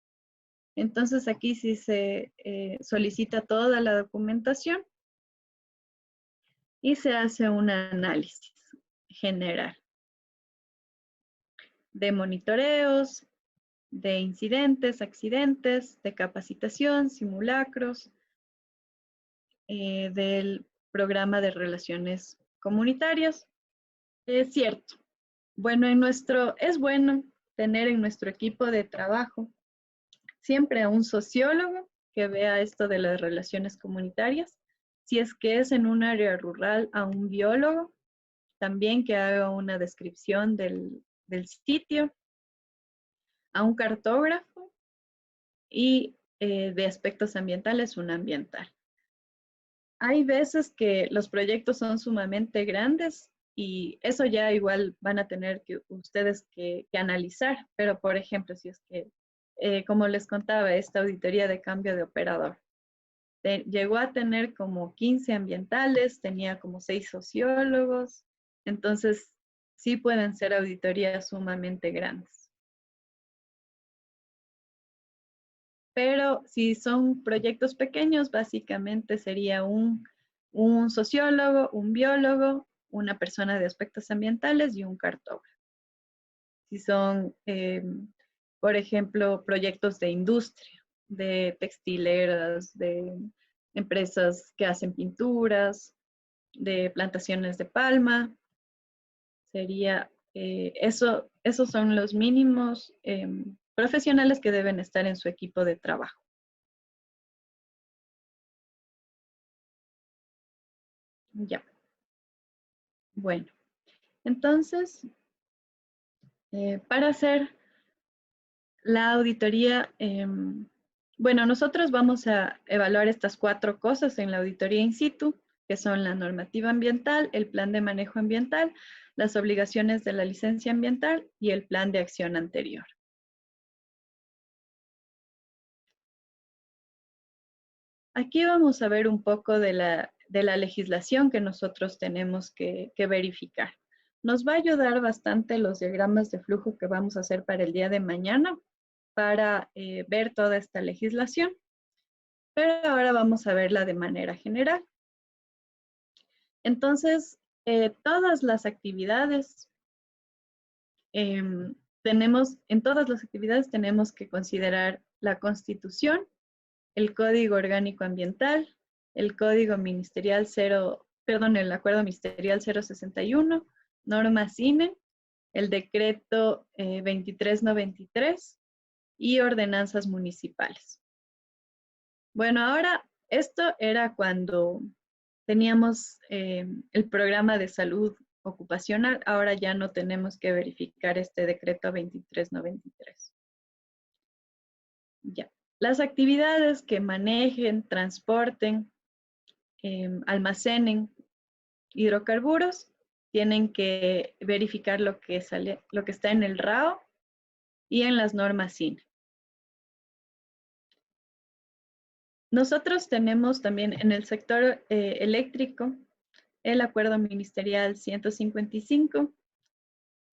Entonces, aquí sí se solicita toda la documentación y se hace un análisis general de monitoreos, de incidentes, accidentes, de capacitación, simulacros, del programa de relaciones comunitarias. Es cierto. Bueno, es bueno tener en nuestro equipo de trabajo siempre a un sociólogo que vea esto de las relaciones comunitarias. Si es que es en un área rural, a un biólogo, también que haga una descripción del sitio, a un cartógrafo y de aspectos ambientales, un ambiental. Hay veces que los proyectos son sumamente grandes y eso ya igual van a tener que ustedes que analizar, pero por ejemplo, si es que, como les contaba, esta auditoría de cambio de operador, llegó a tener como 15 ambientales, tenía como 6 sociólogos, entonces sí pueden ser auditorías sumamente grandes. Pero si son proyectos pequeños, básicamente sería un sociólogo, un biólogo, una persona de aspectos ambientales y un cartógrafo. Si son, por ejemplo, proyectos de industria, de textileras, de empresas que hacen pinturas, de plantaciones de palma, sería esos son los mínimos profesionales que deben estar en su equipo de trabajo. Ya. Bueno, entonces, para hacer la auditoría, bueno, nosotros vamos a evaluar estas 4 cosas en la auditoría in situ, que son la normativa ambiental, el plan de manejo ambiental, las obligaciones de la licencia ambiental y el plan de acción anterior. Aquí vamos a ver un poco de la legislación que nosotros tenemos que verificar. Nos va a ayudar bastante los diagramas de flujo que vamos a hacer para el día de mañana para ver toda esta legislación. Pero ahora vamos a verla de manera general. Entonces, todas las actividades, en todas las actividades tenemos que considerar la Constitución, el Código Orgánico Ambiental, el Código Ministerial el Acuerdo Ministerial 061, norma CINE, el Decreto 2393 y ordenanzas municipales. Bueno, ahora esto era cuando teníamos el programa de salud ocupacional, ahora ya no tenemos que verificar este decreto 2393. Ya. Las actividades que manejen, transporten, almacenen hidrocarburos, tienen que verificar lo que está en el RAO y en las normas CINE. Nosotros tenemos también en el sector eléctrico el Acuerdo Ministerial 155.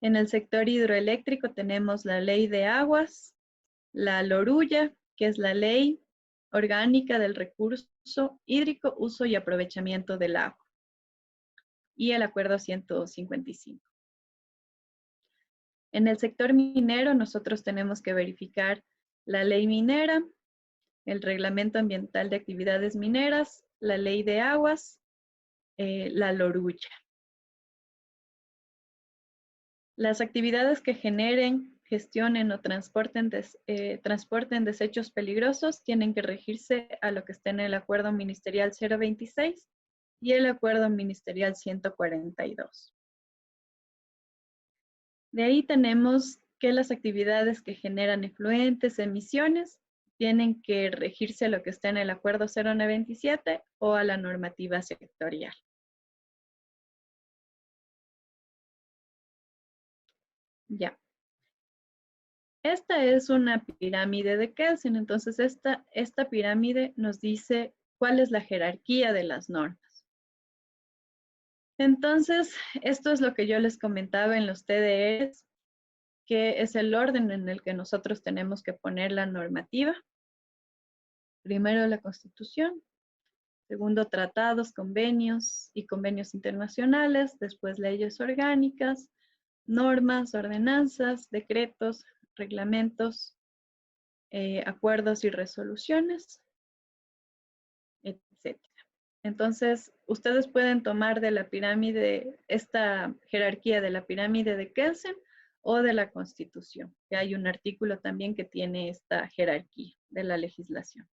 En el sector hidroeléctrico tenemos la Ley de Aguas, la LORUYA, que es la Ley Orgánica del Recurso Hídrico, Uso y Aprovechamiento del Agua, y el Acuerdo 155. En el sector minero nosotros tenemos que verificar la Ley Minera, el Reglamento Ambiental de Actividades Mineras, la Ley de Aguas, la LORUYA. Las actividades que generen, gestionen o transporten desechos peligrosos tienen que regirse a lo que está en el Acuerdo Ministerial 026 y el Acuerdo Ministerial 142. De ahí tenemos que las actividades que generan efluentes, emisiones, tienen que regirse a lo que está en el Acuerdo 0927 o a la normativa sectorial. Ya. Esta es una pirámide de Kelsen, entonces esta pirámide nos dice cuál es la jerarquía de las normas. Entonces, esto es lo que yo les comentaba en los TDEs, que es el orden en el que nosotros tenemos que poner la normativa. Primero la Constitución, segundo tratados, convenios y convenios internacionales, después leyes orgánicas, normas, ordenanzas, decretos, reglamentos, acuerdos y resoluciones, etc. Entonces, ustedes pueden tomar de la pirámide, esta jerarquía de la pirámide de Kelsen o de la Constitución, que hay un artículo también que tiene esta jerarquía de la legislación.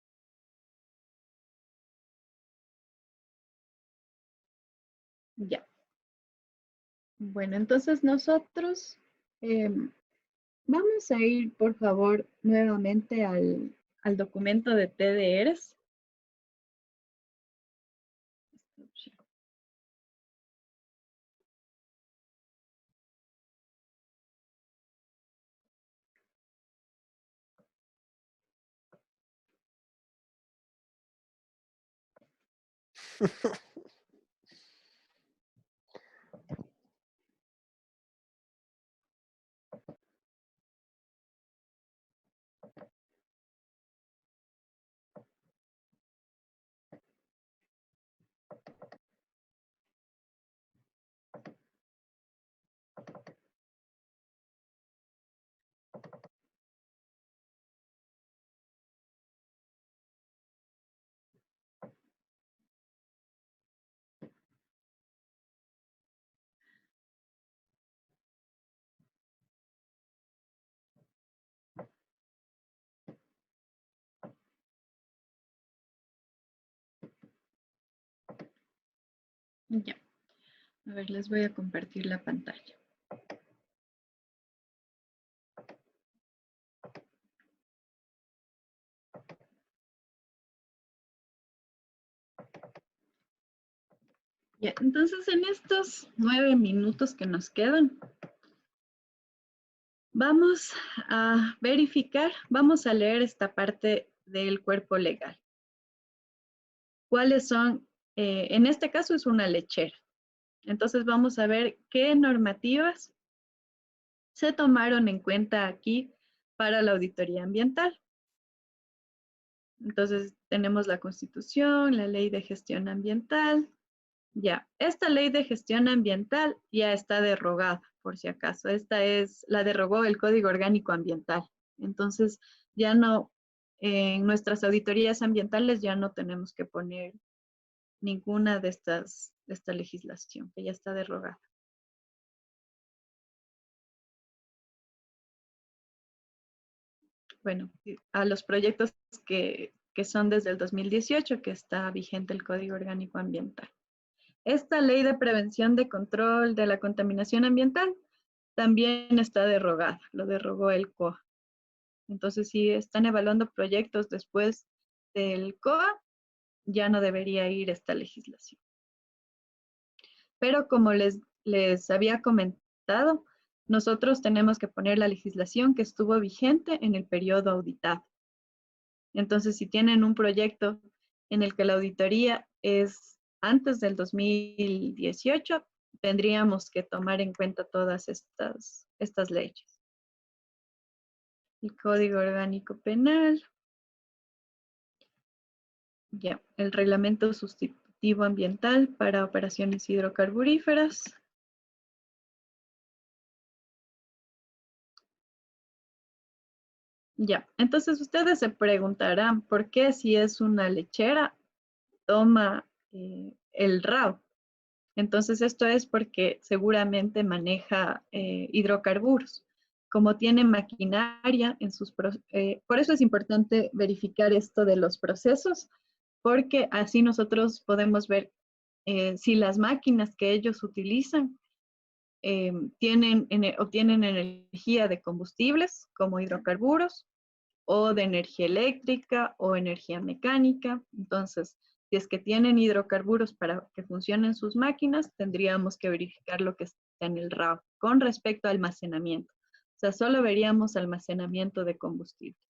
Ya. Bueno, entonces nosotros vamos a ir, por favor, nuevamente al documento de TDRs. Ya. A ver, les voy a compartir la pantalla. Ya, entonces en estos 9 minutos que nos quedan, vamos a verificar, vamos a leer esta parte del cuerpo legal. cuáles son, en este caso es una lechera. Entonces vamos a ver qué normativas se tomaron en cuenta aquí para la auditoría ambiental. Entonces tenemos la Constitución, la Ley de Gestión Ambiental. Ya, esta Ley de Gestión Ambiental ya está derogada, por si acaso. Esta la derogó el Código Orgánico Ambiental. Entonces ya no, en nuestras auditorías ambientales ya no tenemos que poner ninguna de esta legislación, que ya está derogada. Bueno, a los proyectos que son desde el 2018, que está vigente el Código Orgánico Ambiental. Esta ley de prevención de control de la contaminación ambiental también está derogada, lo derogó el COA. Entonces, si están evaluando proyectos después del COA, ya no debería ir esta legislación. Pero como les había comentado, nosotros tenemos que poner la legislación que estuvo vigente en el periodo auditado. Entonces, si tienen un proyecto en el que la auditoría es antes del 2018, tendríamos que tomar en cuenta todas estas leyes. El Código Orgánico Penal. Ya, el Reglamento Sustitutivo Ambiental para operaciones hidrocarburíferas. Ya, entonces ustedes se preguntarán por qué si es una lechera toma el RAW. Entonces esto es porque seguramente maneja hidrocarburos. Como tiene maquinaria en sus por eso es importante verificar esto de los procesos, porque así nosotros podemos ver si las máquinas que ellos utilizan obtienen energía de combustibles como hidrocarburos o de energía eléctrica o energía mecánica. Entonces, si es que tienen hidrocarburos para que funcionen sus máquinas, tendríamos que verificar lo que está en el RAW con respecto a almacenamiento. O sea, solo veríamos almacenamiento de combustibles.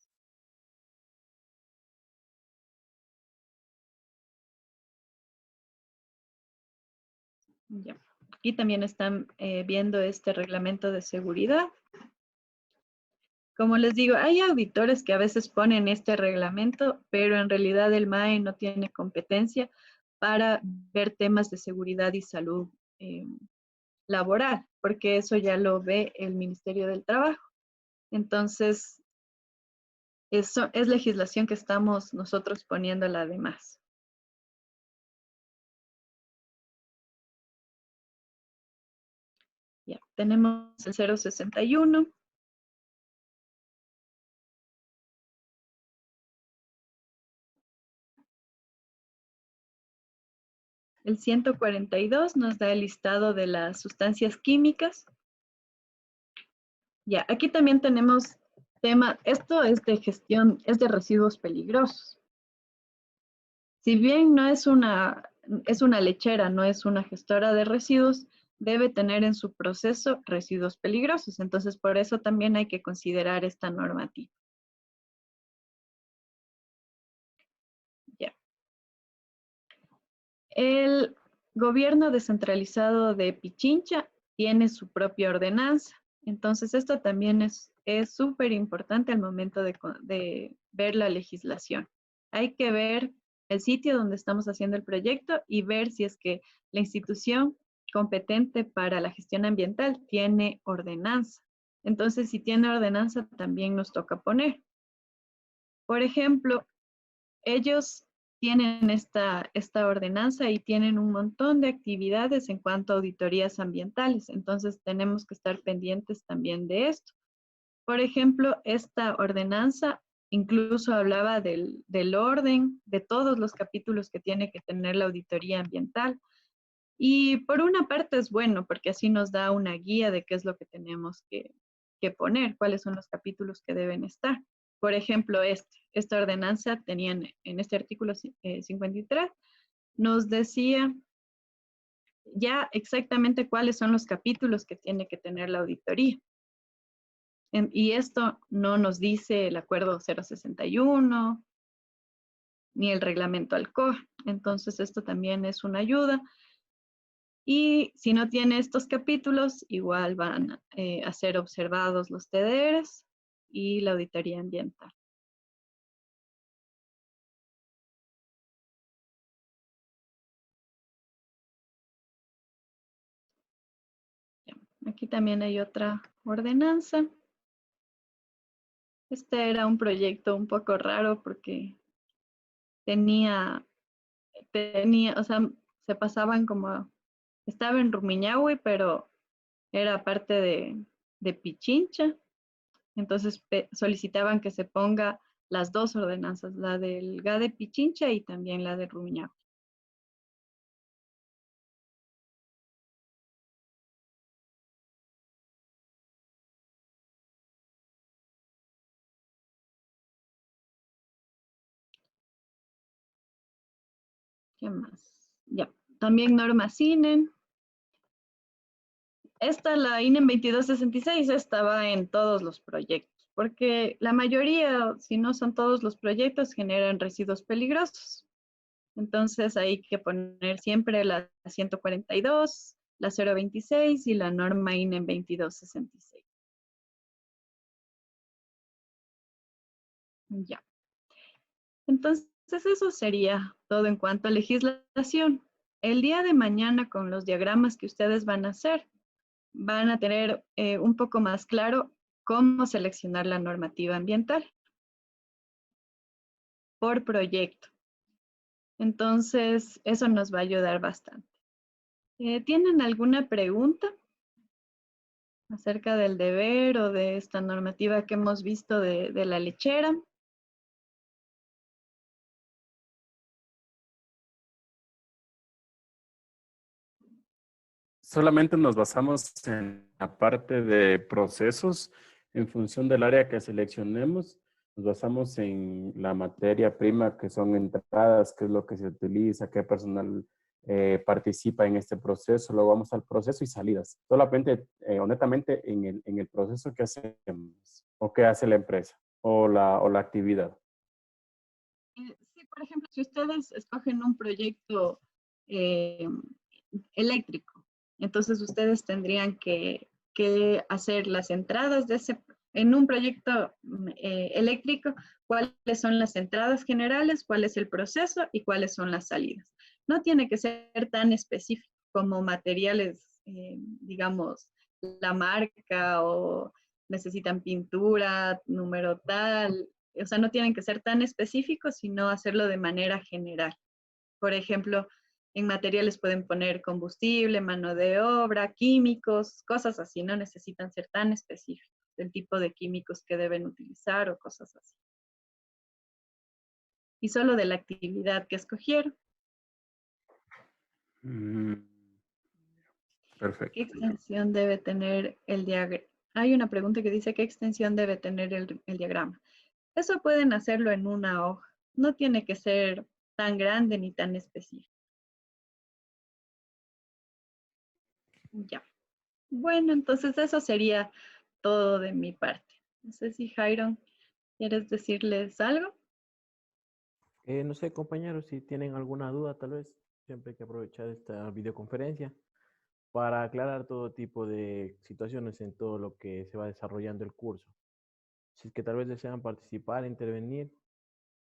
Ya. Aquí también están viendo este reglamento de seguridad. Como les digo, hay auditores que a veces ponen este reglamento, pero en realidad el MAE no tiene competencia para ver temas de seguridad y salud laboral, porque eso ya lo ve el Ministerio del Trabajo. Entonces, eso es legislación que estamos nosotros poniéndola de más. Ya, tenemos el 061. El 142 nos da el listado de las sustancias químicas. Ya, aquí también tenemos tema, esto es de gestión, es de residuos peligrosos. Si bien no es una lechera, no es una gestora de residuos, debe tener en su proceso residuos peligrosos. Entonces, por eso también hay que considerar esta normativa. Ya. El gobierno descentralizado de Pichincha tiene su propia ordenanza. Entonces, esto también es súper importante al momento de ver la legislación. Hay que ver el sitio donde estamos haciendo el proyecto y ver si es que la institución competente para la gestión ambiental tiene ordenanza. Entonces, si tiene ordenanza, también nos toca poner. Por ejemplo, ellos tienen esta ordenanza y tienen un montón de actividades en cuanto a auditorías ambientales. Entonces, tenemos que estar pendientes también de esto. Por ejemplo, esta ordenanza incluso hablaba del orden de todos los capítulos que tiene que tener la auditoría ambiental. Y por una parte es bueno, porque así nos da una guía de qué es lo que tenemos que poner, cuáles son los capítulos que deben estar. Por ejemplo, esta ordenanza tenía en este artículo 53, nos decía ya exactamente cuáles son los capítulos que tiene que tener la auditoría. Y esto no nos dice el acuerdo 061, ni el reglamento Alcoa. Entonces, esto también es una ayuda. Y si no tiene estos capítulos, igual van a ser observados los TDRs y la auditoría ambiental. Aquí también hay otra ordenanza. Este era un proyecto un poco raro porque tenía, o sea, se pasaban como, estaba en Rumiñahui, pero era parte de Pichincha. Entonces solicitaban que se ponga las dos ordenanzas, la del GA de Pichincha y también la de Rumiñahui. ¿Qué más? Ya, también norma CINEN. Esta, la INEN 2266, estaba en todos los proyectos, porque la mayoría, si no son todos los proyectos, generan residuos peligrosos. Entonces hay que poner siempre la 142, la 026 y la norma INEN 2266. Ya. Entonces eso sería todo en cuanto a legislación. El día de mañana con los diagramas que ustedes van a hacer, van a tener un poco más claro cómo seleccionar la normativa ambiental por proyecto. Entonces, eso nos va a ayudar bastante. ¿Tienen alguna pregunta acerca del deber o de esta normativa que hemos visto de la lechera? Solamente nos basamos en la parte de procesos en función del área que seleccionemos. Nos basamos en la materia prima, que son entradas, qué es lo que se utiliza, qué personal participa en este proceso. Luego vamos al proceso y salidas. Solamente, honestamente, en el proceso que hacemos o que hace la empresa o la actividad. Sí, por ejemplo, si ustedes escogen un proyecto eléctrico, entonces ustedes tendrían que hacer las entradas de en un proyecto eléctrico, cuáles son las entradas generales, cuál es el proceso y cuáles son las salidas. No tiene que ser tan específico como materiales, digamos, la marca o necesitan pintura, número tal. O sea, no tienen que ser tan específicos, sino hacerlo de manera general. Por ejemplo, en materiales pueden poner combustible, mano de obra, químicos, cosas así. No necesitan ser tan específicos del tipo de químicos que deben utilizar o cosas así. Y solo de la actividad que escogieron. Perfecto. ¿Qué extensión debe tener el diagrama? Hay una pregunta que dice, ¿qué extensión debe tener el diagrama? Eso pueden hacerlo en una hoja. No tiene que ser tan grande ni tan específico. Ya. Bueno, entonces eso sería todo de mi parte. No sé si Jairon, ¿quieres decirles algo? No sé, compañeros, si tienen alguna duda, tal vez siempre hay que aprovechar esta videoconferencia para aclarar todo tipo de situaciones en todo lo que se va desarrollando el curso. Si es que tal vez desean participar, intervenir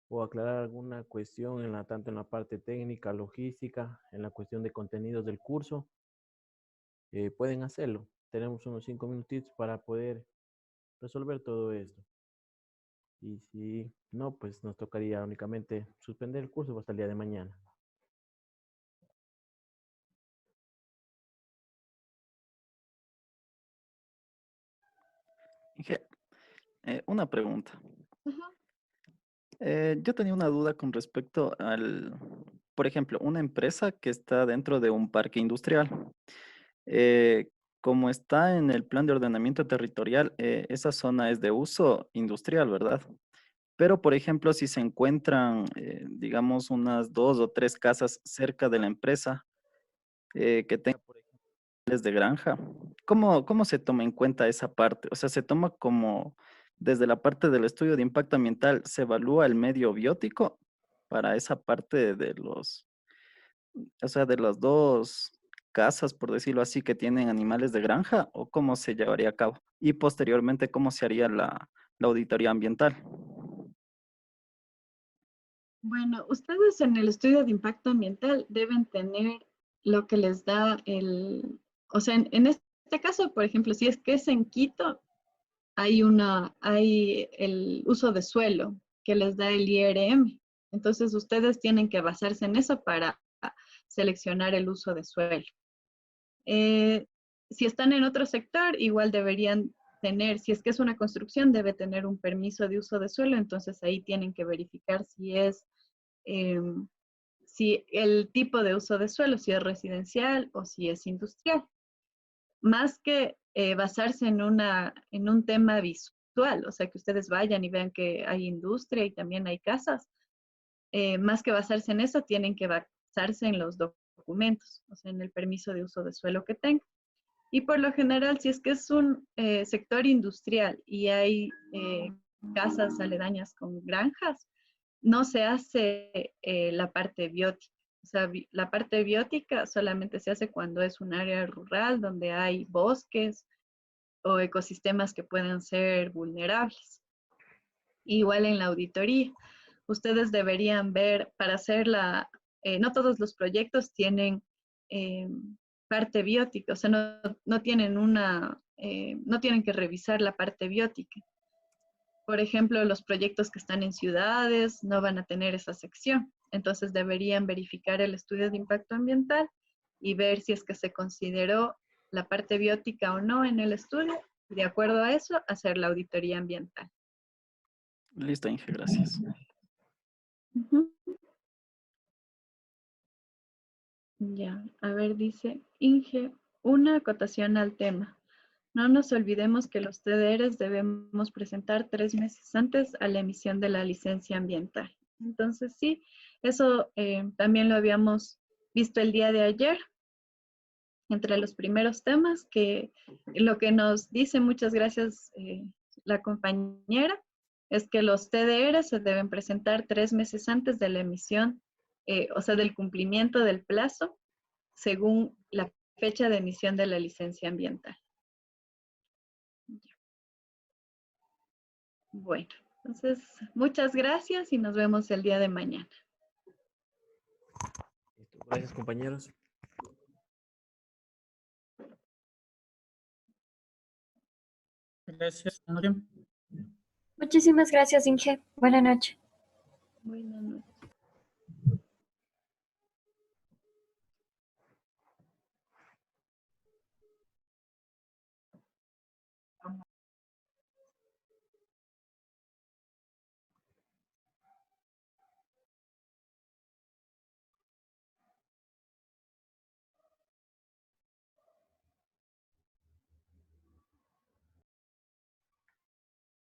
o aclarar alguna cuestión tanto en la parte técnica, logística, en la cuestión de contenidos del curso, pueden hacerlo. Tenemos unos 5 minutitos para poder resolver todo esto. Y si no, pues nos tocaría únicamente suspender el curso hasta el día de mañana. Una pregunta. Ajá. Yo tenía una duda con respecto por ejemplo, una empresa que está dentro de un parque industrial. Eh, Como está en el plan de ordenamiento territorial, esa zona es de uso industrial, ¿verdad? Pero, por ejemplo, si se encuentran, digamos, unas 2 o 3 casas cerca de la empresa que tengan, por ejemplo, de granja, ¿cómo se toma en cuenta esa parte? O sea, se toma como, desde la parte del estudio de impacto ambiental, se evalúa el medio biótico para esa parte de o sea, de las dos casas, por decirlo así, que tienen animales de granja, o cómo se llevaría a cabo? Y posteriormente, ¿cómo se haría la auditoría ambiental? Bueno, ustedes en el estudio de impacto ambiental deben tener lo que les da o sea, en este caso, por ejemplo, si es que es en Quito, hay el uso de suelo que les da el IRM. Entonces, ustedes tienen que basarse en eso para seleccionar el uso de suelo. Eh, si están en otro sector, igual deberían tener, si es que es una construcción, debe tener un permiso de uso de suelo, entonces ahí tienen que verificar eh, si el tipo de uso de suelo, si es residencial o si es industrial. Más que basarse en un tema visual, o sea, que ustedes vayan y vean que hay industria y también hay casas, más que basarse en eso, tienen que basarse en los documentos, o sea, en el permiso de uso de suelo que tengan. Y por lo general, si es que es un sector industrial y hay casas aledañas con granjas, no se hace la parte biótica. O sea, la parte biótica solamente se hace cuando es un área rural donde hay bosques o ecosistemas que pueden ser vulnerables. Igual en la auditoría, ustedes deberían ver para no todos los proyectos tienen eh, parte biótica, o sea, no tienen no tienen que revisar la parte biótica. Por ejemplo, los proyectos que están en ciudades no van a tener esa sección. Entonces deberían verificar el estudio de impacto ambiental y ver si es que se consideró la parte biótica o no en el estudio. Y de acuerdo a eso, hacer la auditoría ambiental. Listo, Inge, gracias. Ujú. Ya, a ver, dice Inge, una acotación al tema. No nos olvidemos que los TDRs debemos presentar 3 meses antes a la emisión de la licencia ambiental. Entonces, sí, eso también lo habíamos visto el día de ayer, entre los primeros temas, que lo que nos dice, muchas gracias la compañera, es que los TDRs se deben presentar 3 meses antes de la emisión, o sea, del cumplimiento del plazo, según la fecha de emisión de la licencia ambiental. Bueno, entonces, muchas gracias y nos vemos el día de mañana. Listo. Gracias, compañeros. Gracias, Mario. Muchísimas gracias, Inge. Buenas noches. Buenas noches.